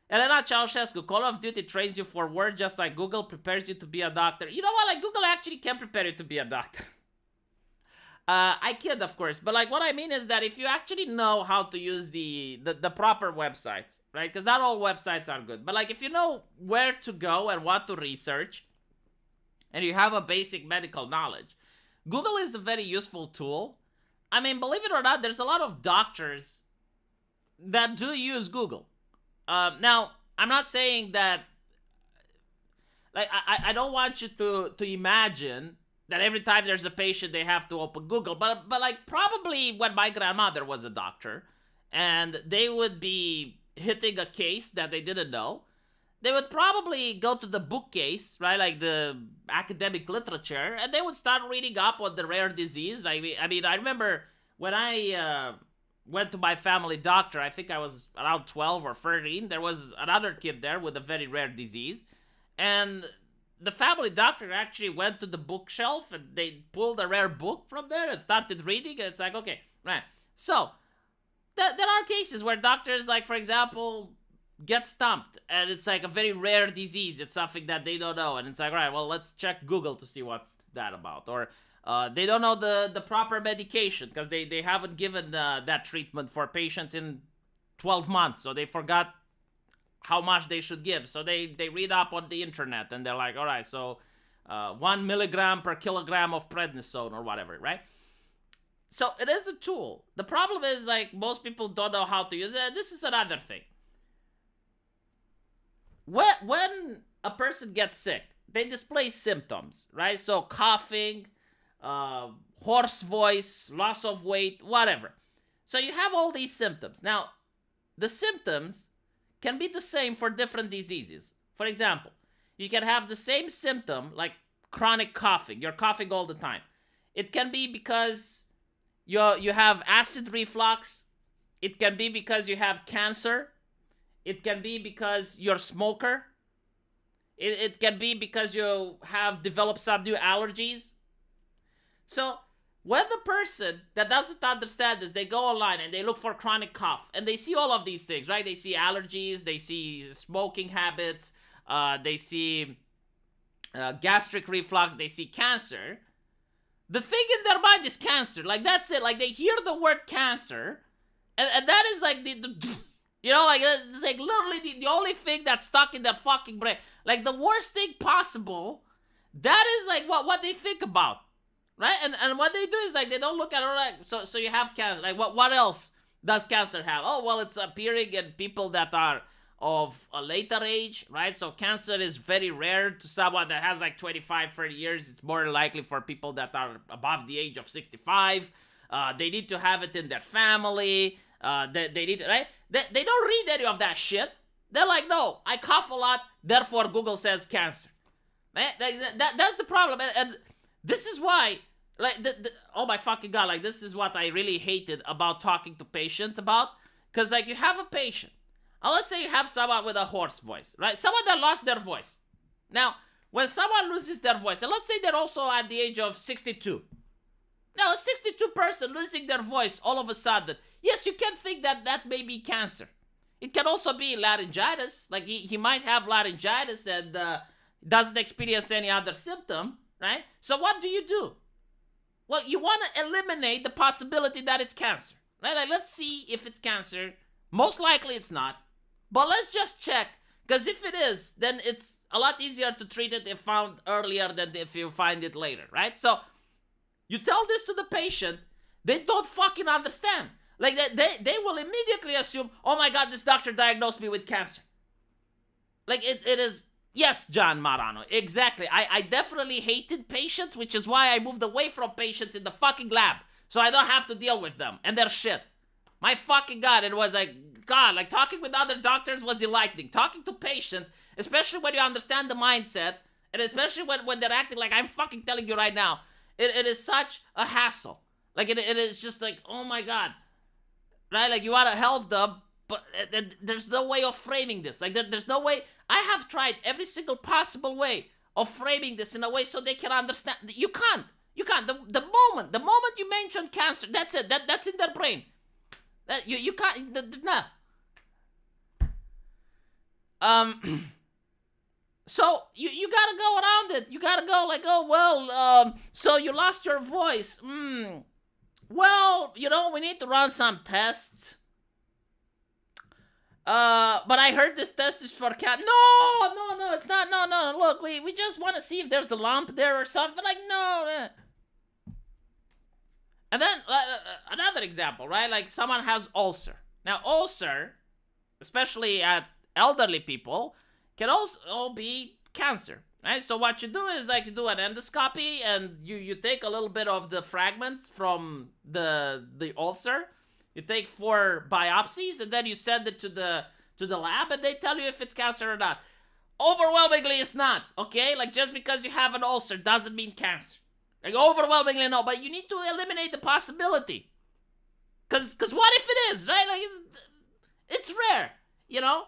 Elena Ceausescu, Call of Duty trains you for war just like Google prepares you to be a doctor. You know what? Like, Google actually can prepare you to be a doctor. I kid, of course. But, like, what I mean is that if you actually know how to use the proper websites, right? Because not all websites are good. But, like, if you know where to go and what to research, and you have a basic medical knowledge, Google is a very useful tool. I mean, believe it or not, there's a lot of doctors that do use Google. Now, I'm not saying that, like, I don't want you to imagine that every time there's a patient, they have to open Google. But like, probably when my grandmother was a doctor, and they would be hitting a case that they didn't know, they would probably go to the bookcase, right, like the academic literature, and they would start reading up on the rare disease. I mean, I remember when I went to my family doctor, I think I was around 12 or 13, there was another kid there with a very rare disease, and the family doctor actually went to the bookshelf and they pulled a rare book from there and started reading, and it's like, okay, right. So, there are cases where doctors, like, for example, get stumped and it's like a very rare disease. It's something that they don't know, and it's like, all right, well, let's check Google to see what's that about. Or they don't know the proper medication because they haven't given that treatment for patients in 12 months, so they forgot how much they should give. So they read up on the internet and they're like, all right, so 1 milligram per kilogram of prednisone or whatever, right? So it is a tool. The problem is, like, most people don't know how to use it. This is another thing. When a person gets sick, they display symptoms, right? So coughing, hoarse voice, loss of weight, whatever. So you have all these symptoms. Now, the symptoms can be the same for different diseases. For example, you can have the same symptom, like chronic coughing. You're coughing all the time. It can be because you have acid reflux. It can be because you have cancer. It can be because you're a smoker. It can be because you have developed some new allergies. So when the person that doesn't understand this, they go online and they look for chronic cough and they see all of these things, right? They see allergies, they see smoking habits, they see gastric reflux, they see cancer. The thing in their mind is cancer. Like, that's it. Like, they hear the word cancer, and that is like the you know, like, it's like literally the only thing that's stuck in their fucking brain. Like, the worst thing possible, that is like what they think about. Right? And what they do is, like, they don't look at it like, so you have cancer. Like, what else does cancer have? Oh, well, it's appearing in people that are of a later age, right? So cancer is very rare to someone that has like 25, 30 years. It's more likely for people that are above the age of 65. They need to have it in their family. They need, right? They don't read any of that shit. They're like, no, I cough a lot, therefore Google says cancer. That's the problem. And this is why, like, oh my fucking god, like, this is what I really hated about talking to patients about. Because, like, you have a patient. Let's say you have someone with a hoarse voice, right? Someone that lost their voice. Now, when someone loses their voice, and let's say they're also at the age of 62. Now, a 62 person losing their voice all of a sudden, yes, you can think that that may be cancer. It can also be laryngitis. Like, he might have laryngitis and doesn't experience any other symptom, right? So what do? Well, you want to eliminate the possibility that it's cancer, right? Like, let's see if it's cancer. Most likely it's not. But let's just check. Because if it is, then it's a lot easier to treat it if found earlier than if you find it later, right? So, you tell this to the patient, they don't fucking understand. Like, they will immediately assume, oh my god, this doctor diagnosed me with cancer. Like, it is, yes, John Marano, exactly. I definitely hated patients, which is why I moved away from patients in the fucking lab. So I don't have to deal with them and their shit. My fucking god, it was like, god, like, talking with other doctors was enlightening. Talking to patients, especially when you understand the mindset, and especially when they're acting like I'm fucking telling you right now, it is such a hassle. Like, it is just like, oh my god. Right? Like, you want to help them, but there's no way of framing this. Like, there's no way. I have tried every single possible way of framing this in a way so they can understand. You can't. The moment you mention cancer, that's it. That's in their brain. You can't. No. So you gotta go around it. You gotta go like, oh well, so you lost your voice. Well, we need to run some tests. But I heard this test is for cat. No, it's not. No. Look, we just want to see if there's a lump there or something. Like, no. And then another example, right? Like, someone has ulcer. Now, ulcer, especially at elderly people, can also be cancer, right? So what you do is, like, you do an endoscopy and you take a little bit of the fragments from the ulcer. You take 4 biopsies and then you send it to the lab and they tell you if it's cancer or not. Overwhelmingly, it's not, okay? Like, just because you have an ulcer doesn't mean cancer. Like, overwhelmingly, no, but you need to eliminate the possibility. Because what if it is, right? Like, it's rare, you know?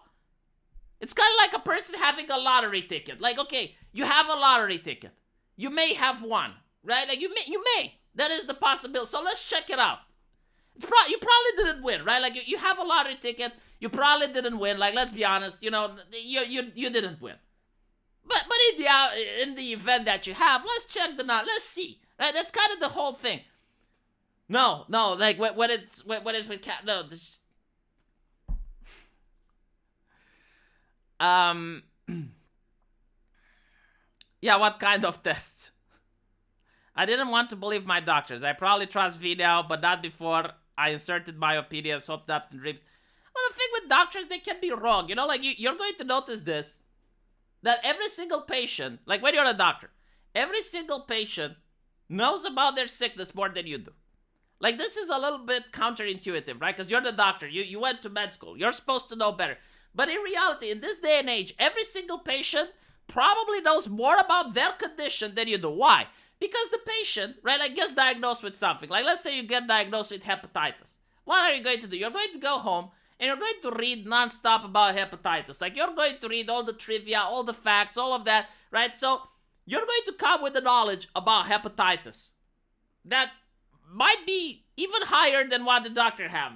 It's kind of like a person having a lottery ticket. Like, okay, you have a lottery ticket. You may have won, right? Like, you may. That is the possibility. So let's check it out. You probably didn't win, right? Like, you have a lottery ticket. You probably didn't win. Like, let's be honest, you know, you didn't win. But in the event that you have, let's check let's see, right? That's kind of the whole thing. No, like when it's with cat. No, this. Yeah, what kind of tests? I didn't want to believe my doctors. I probably trust V now, but not before I inserted my opinions, hopes, doubts, and dreams. Well, the thing with doctors, they can be wrong. You know, like, you're going to notice this, that every single patient, like when you're a doctor, every single patient knows about their sickness more than you do. Like, this is a little bit counterintuitive, right? Because you're the doctor. You went to med school. You're supposed to know better. But in reality, in this day and age, every single patient probably knows more about their condition than you do. Why? Because the patient, right, like, gets diagnosed with something. Like, let's say you get diagnosed with hepatitis. What are you going to do? You're going to go home and you're going to read nonstop about hepatitis. Like, you're going to read all the trivia, all the facts, all of that, right? So you're going to come with the knowledge about hepatitis that might be even higher than what the doctor have.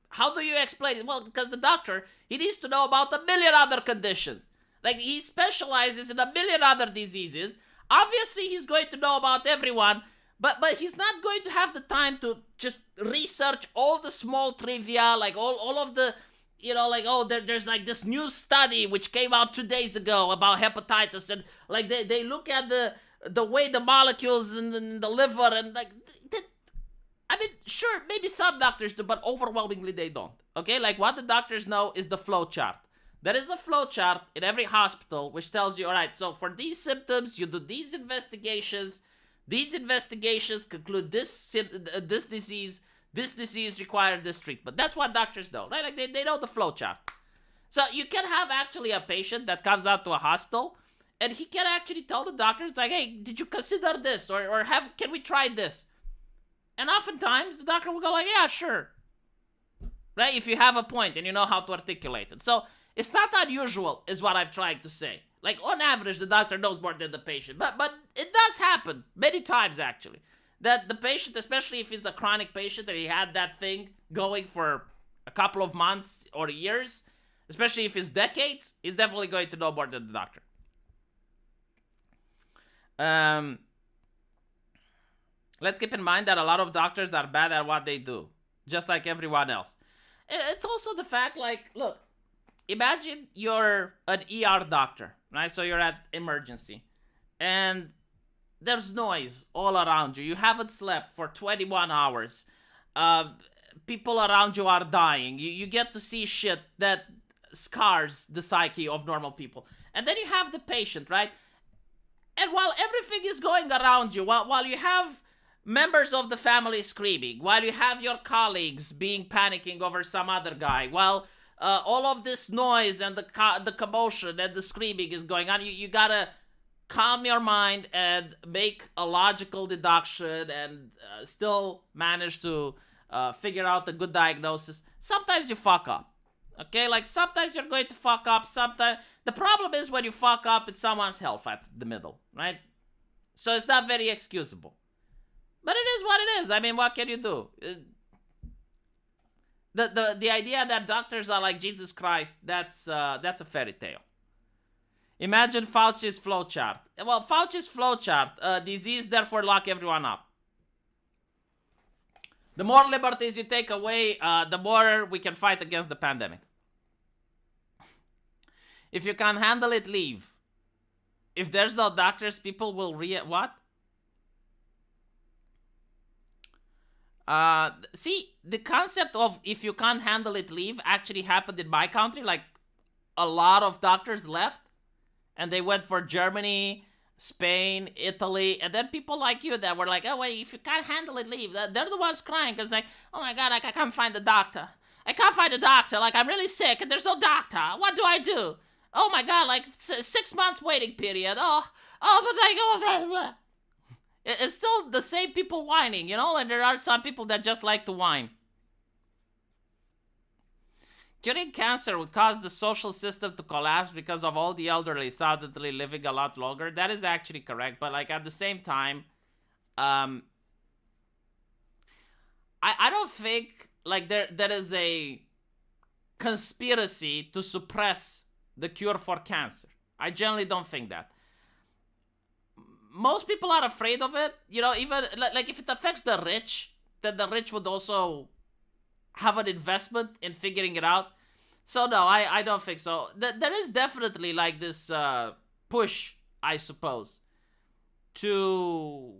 How do you explain it? Well, because the doctor, he needs to know about a million other conditions. Like, he specializes in a million other diseases. Obviously, he's going to know about everyone, but he's not going to have the time to just research all the small trivia, like all of the, you know, like, oh, there's like this new study which came out 2 days ago about hepatitis, and like they look at the way the molecules in the liver, and like, I mean, sure, maybe some doctors do, but overwhelmingly they don't. Okay, like, what the doctors know is the flow chart. There is a flow chart in every hospital which tells you, all right, so for these symptoms, you do these investigations. These investigations conclude this disease. This disease requires this treatment. That's what doctors know, right? Like, they know the flow chart. So you can have actually a patient that comes out to a hospital, and he can actually tell the doctor, it's like, hey, did you consider this? Or can we try this? And oftentimes, the doctor will go like, yeah, sure. Right? If you have a point and you know how to articulate it. So it's not unusual, is what I'm trying to say. Like, on average, the doctor knows more than the patient. But it does happen, many times actually, that the patient, especially if he's a chronic patient and he had that thing going for a couple of months or years, especially if it's decades, he's definitely going to know more than the doctor. Let's keep in mind that a lot of doctors are bad at what they do, just like everyone else. It's also the fact, like, look, imagine you're an ER doctor, right? So you're at emergency, and there's noise all around you. You haven't slept for 21 hours. People around you are dying. You get to see shit that scars the psyche of normal people. And then you have the patient, right? And while everything is going around you, while you have members of the family screaming, while you have your colleagues panicking over some other guy, while all of this noise and the commotion and the screaming is going on, you gotta calm your mind and make a logical deduction and still manage to figure out a good diagnosis. Sometimes you fuck up. Okay, like, sometimes you're going to fuck up. Sometimes the problem is when you fuck up, it's someone's health at the middle, right? So it's not very excusable. But it is what it is. I mean, what can you do? The idea that doctors are like Jesus Christ, that's a fairy tale. Imagine Fauci's flowchart. Well, Fauci's flowchart, disease therefore lock everyone up. The more liberties you take away, the more we can fight against the pandemic. If you can't handle it, leave. If there's no doctors, people will what? See, the concept of if you can't handle it, leave actually happened in my country. Like, a lot of doctors left and they went for Germany Spain, Italy, and then people like you that were like, oh, wait, if you can't handle it, leave. They're the ones crying because, like, oh my God, I can't find the doctor. I can't find a doctor. Like, I'm really sick and there's no doctor. What do I do? Oh my God, like 6 months waiting period. But like, it's still the same people whining, and there are some people that just like to whine. Curing cancer would cause the social system to collapse because of all the elderly suddenly living a lot longer. That is actually correct, but like at the same time, um, I don't think like there is a conspiracy to suppress the cure for cancer. I generally don't think that. Most people are afraid of it. Even like if it affects the rich, then the rich would also have an investment in figuring it out. So no, I don't think so. There is definitely like this push, I suppose, to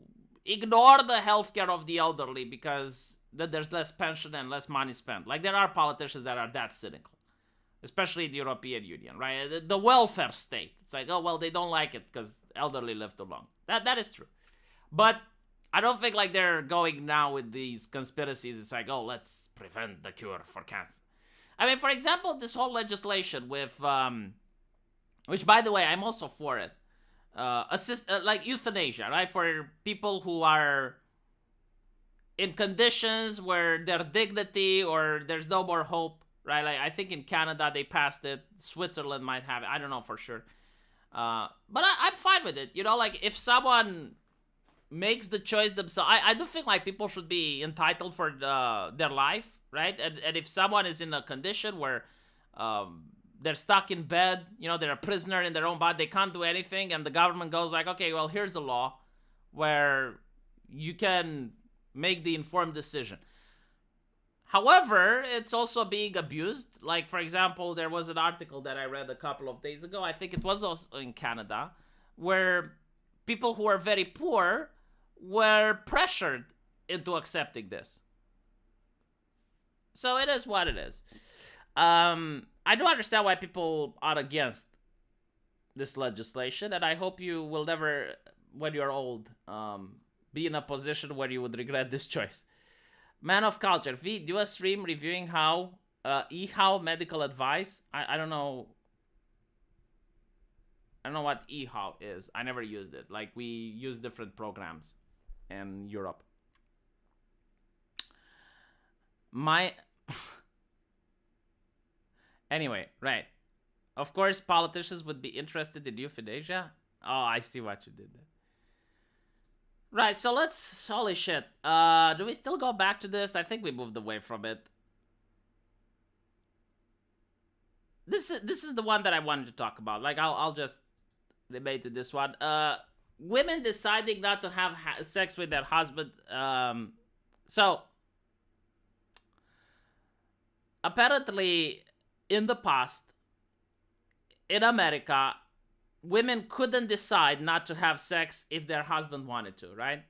ignore the healthcare of the elderly because there's less pension and less money spent. Like there are politicians that are that cynical, especially the European Union, right? The welfare state. It's like, oh well, they don't like it because elderly live too long. That is true, but I don't think like they're going now with these conspiracies. It's like, oh, let's prevent the cure for cancer. I mean, for example, this whole legislation with, which by the way, I'm also for it, like euthanasia, right? For people who are in conditions where their dignity or there's no more hope, right? Like I think in Canada they passed it. Switzerland might have it. I don't know for sure. But I'm fine with it. Like if someone makes the choice themselves, I do think like people should be entitled for their life, right? And if someone is in a condition where they're stuck in bed, they're a prisoner in their own body, they can't do anything, and the government goes like, okay, well, here's a law where you can make the informed decision. However, it's also being abused. Like, for example, there was an article that I read a couple of days ago, I think it was also in Canada, where people who are very poor were pressured into accepting this. So it is what it is. I do understand why people are against this legislation, and I hope you will never, when you're old, be in a position where you would regret this choice. Man of Culture, V, do a stream reviewing how eHow medical advice. I don't know. I don't know what eHow is. I never used it. Like we use different programs in Europe. Anyway, right. Of course, politicians would be interested in euthanasia. Oh, I see what you did there. Right, so let's... Holy shit. Do we still go back to this? I think we moved away from it. This is the one that I wanted to talk about. Like, I'll just debate to this one. Women deciding not to have sex with their husband. So, apparently, in the past, in America, women couldn't decide not to have sex if their husband wanted to, right?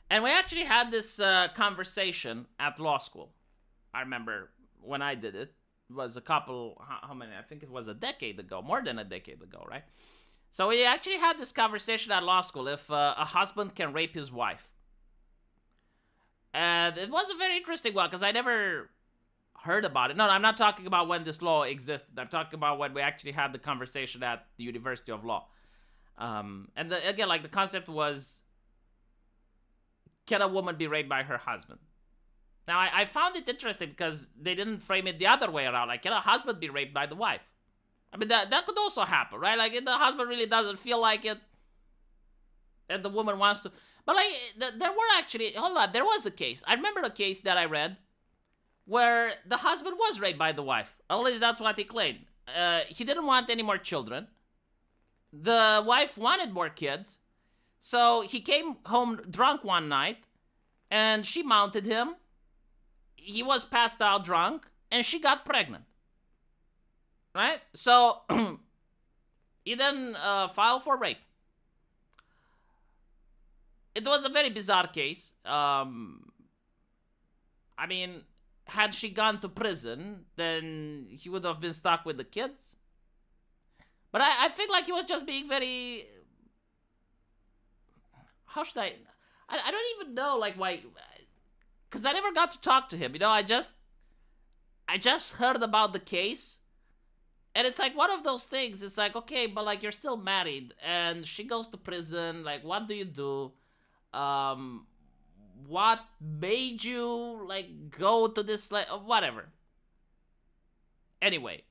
And we actually had this conversation at law school. I remember when I did it. It was a couple, how many? I think it was a decade ago, more than a decade ago, right? So we actually had this conversation at law school if a husband can rape his wife. And it was a very interesting one because I never heard about it. No, I'm not talking about when this law existed. I'm talking about when we actually had the conversation at the University of Law. Again, like the concept was, can a woman be raped by her husband? Now, I found it interesting because they didn't frame it the other way around. Like, can a husband be raped by the wife? I mean, that could also happen, right? Like, if the husband really doesn't feel like it, and the woman wants to. But, like, there were actually, hold on, there was a case. I remember a case that I read where the husband was raped by the wife. At least that's what he claimed. He didn't want any more children. The wife wanted more kids. So he came home drunk one night, and she mounted him. He was passed out drunk, and she got pregnant. Right? So he then filed for rape. It was a very bizarre case. I mean, had she gone to prison, then he would have been stuck with the kids. But I think like he was just being very, how should I don't even know like why, because I never got to talk to him. I just heard about the case, and it's like one of those things. It's like, okay, but like you're still married, and she goes to prison. Like, what do you do? Um, what made you like go to this like whatever? Anyway,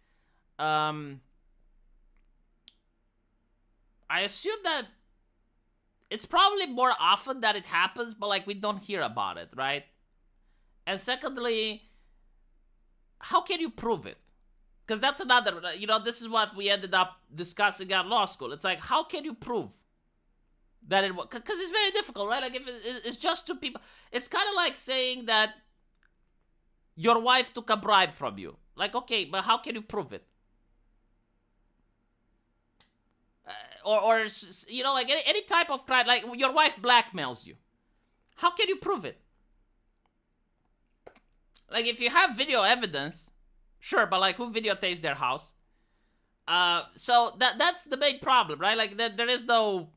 um, I assume that it's probably more often that it happens, but like we don't hear about it, right? And secondly, how can you prove it? Because that's another, this is what we ended up discussing at law school. It's like, how can you prove that it was? Because it's very difficult, right? Like, if it's just two people, it's kind of like saying that your wife took a bribe from you. Like, okay, but how can you prove it? Or like any type of crime, like your wife blackmails you. How can you prove it? Like, if you have video evidence, sure, but like who videotapes their house? So that's the main problem, right? Like there is no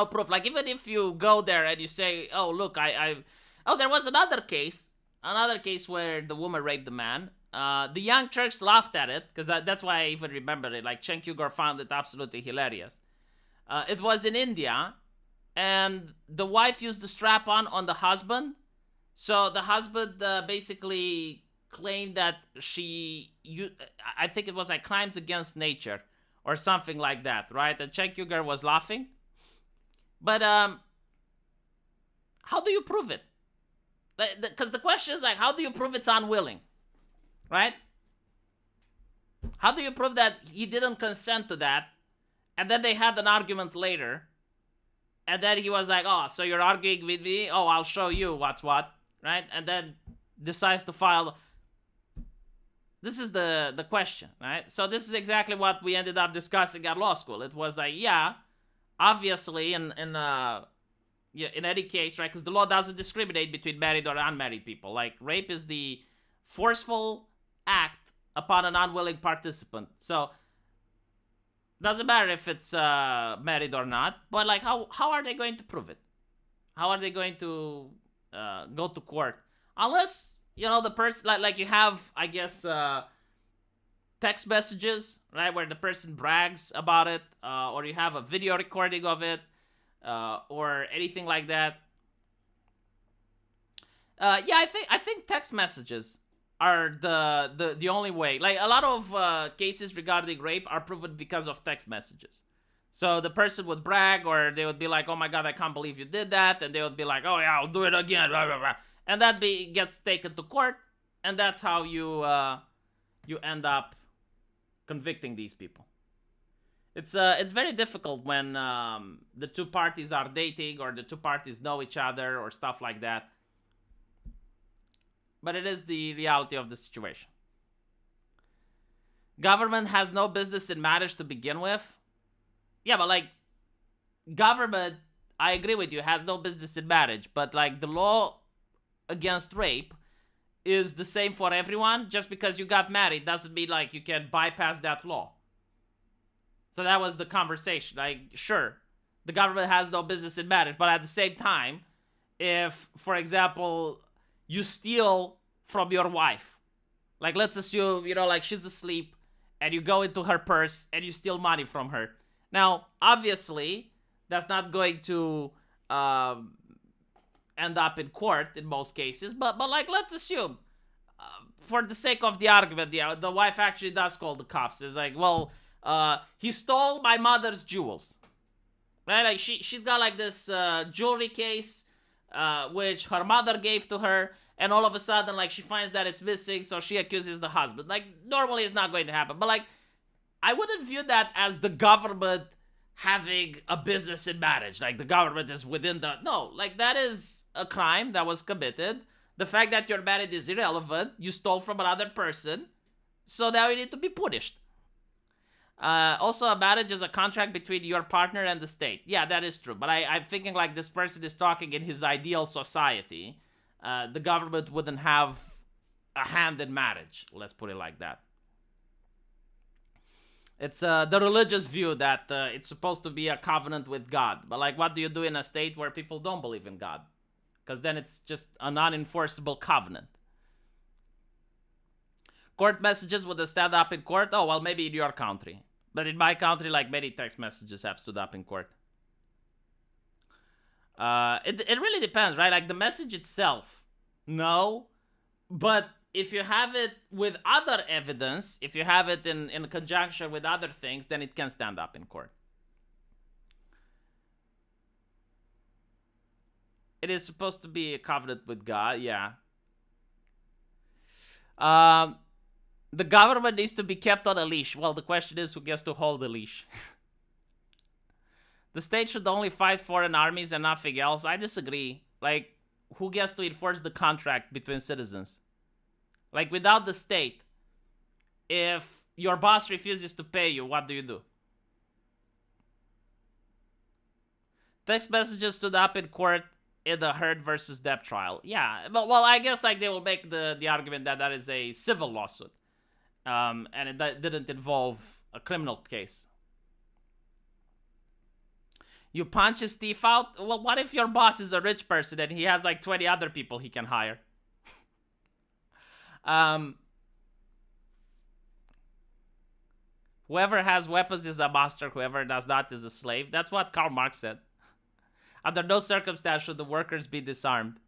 proof. Like, even if you go there and you say, oh look, there was another case where the woman raped the man. The young Turks laughed at it because that's why I even remember it. Like, Cenk Uygur found it absolutely hilarious. It was in India, and the wife used the strap-on on the husband. So the husband basically claimed that I think it was like crimes against nature or something like that, right? And Cenk Uygur was laughing. But how do you prove it? Because the question is like, how do you prove it's unwilling, right? How do you prove that he didn't consent to that? And then they had an argument later. And then he was like, oh, so you're arguing with me? Oh, I'll show you what's what, right? And then decides to file. This is the question, right? So this is exactly what we ended up discussing at law school. It was like, yeah, obviously in any case, right? Because the law doesn't discriminate between married or unmarried people. Like, rape is the forceful act upon an unwilling participant. So doesn't matter if it's married or not. But like, how are they going to prove it? How are they going to go to court? Unless the person like you have, I guess, text messages, right, where the person brags about it, or you have a video recording of it, or anything like that. I think text messages are the only way. Like, a lot of cases regarding rape are proven because of text messages. So the person would brag, or they would be like, oh my god, I can't believe you did that, and they would be like, oh yeah, I'll do it again, blah, blah, blah. And that gets taken to court, and that's how you end up convicting these people. It's very difficult when the two parties are dating, or the two parties know each other, or stuff like that. But it is the reality of the situation. Government has no business in marriage to begin with. Yeah, but like, government, I agree with you, has no business in marriage. But like, the law against rape is the same for everyone. Just because you got married doesn't mean like you can bypass that law. So that was the conversation. Like, sure, the government has no business in marriage, but at the same time, if, for example, you steal from your wife, like, let's assume, like, she's asleep, and you go into her purse and you steal money from her. Now, obviously, that's not going to end up in court in most cases, but like, let's assume, for the sake of the argument, the wife actually does call the cops. It's like, well, he stole my mother's jewels, right? Like, she's got like this jewelry case, which her mother gave to her, and all of a sudden, like, she finds that it's missing, so she accuses the husband. Like, normally it's not going to happen, but like, I wouldn't view that as the government having a business in marriage. Like, the government is within no, like, that is a crime that was committed. The fact that you're married is irrelevant. You stole from another person, so now you need to be punished. Also, a marriage is a contract between your partner and the state. Yeah, that is true. But I'm thinking like, this person is talking in his ideal society. The government wouldn't have a hand in marriage. Let's put it like that. It's the religious view that it's supposed to be a covenant with God. But like, what do you do in a state where people don't believe in God? Because then it's just a non-enforceable covenant. Court messages would have stood up in court. Oh, well, maybe in your country. But in my country, like, many text messages have stood up in court. It really depends, right? Like, the message itself, no. But if you have it with other evidence, if you have it in conjunction with other things, then it can stand up in court. It is supposed to be a covenant with God, yeah. The government needs to be kept on a leash. Well, the question is, who gets to hold the leash? The state should only fight foreign armies and nothing else. I disagree. Like, who gets to enforce the contract between citizens? Like, without the state, if your boss refuses to pay you, what do you do? Text messages stood up in court in the Heard versus Depp trial. Yeah, but, well, I guess like they will make the argument that is a civil lawsuit. And it didn't involve a criminal case. You punch his teeth out? Well, what if your boss is a rich person and he has like 20 other people he can hire? Whoever has weapons is a master, whoever does not is a slave. That's what Karl Marx said. Under no circumstance should the workers be disarmed.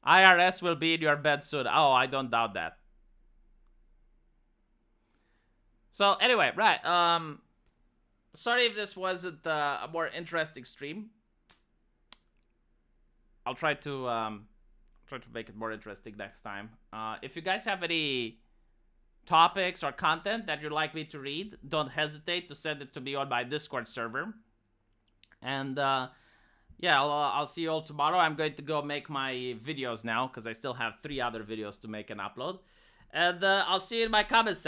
IRS will be in your bed soon. Oh, I don't doubt that. So anyway, right. Sorry if this wasn't a more interesting stream. I'll try to make it more interesting next time. If you guys have any topics or content that you'd like me to read, don't hesitate to send it to me on my Discord server. And yeah, I'll see you all tomorrow. I'm going to go make my videos now because I still have 3 other videos to make and upload. And I'll see you in my comments section.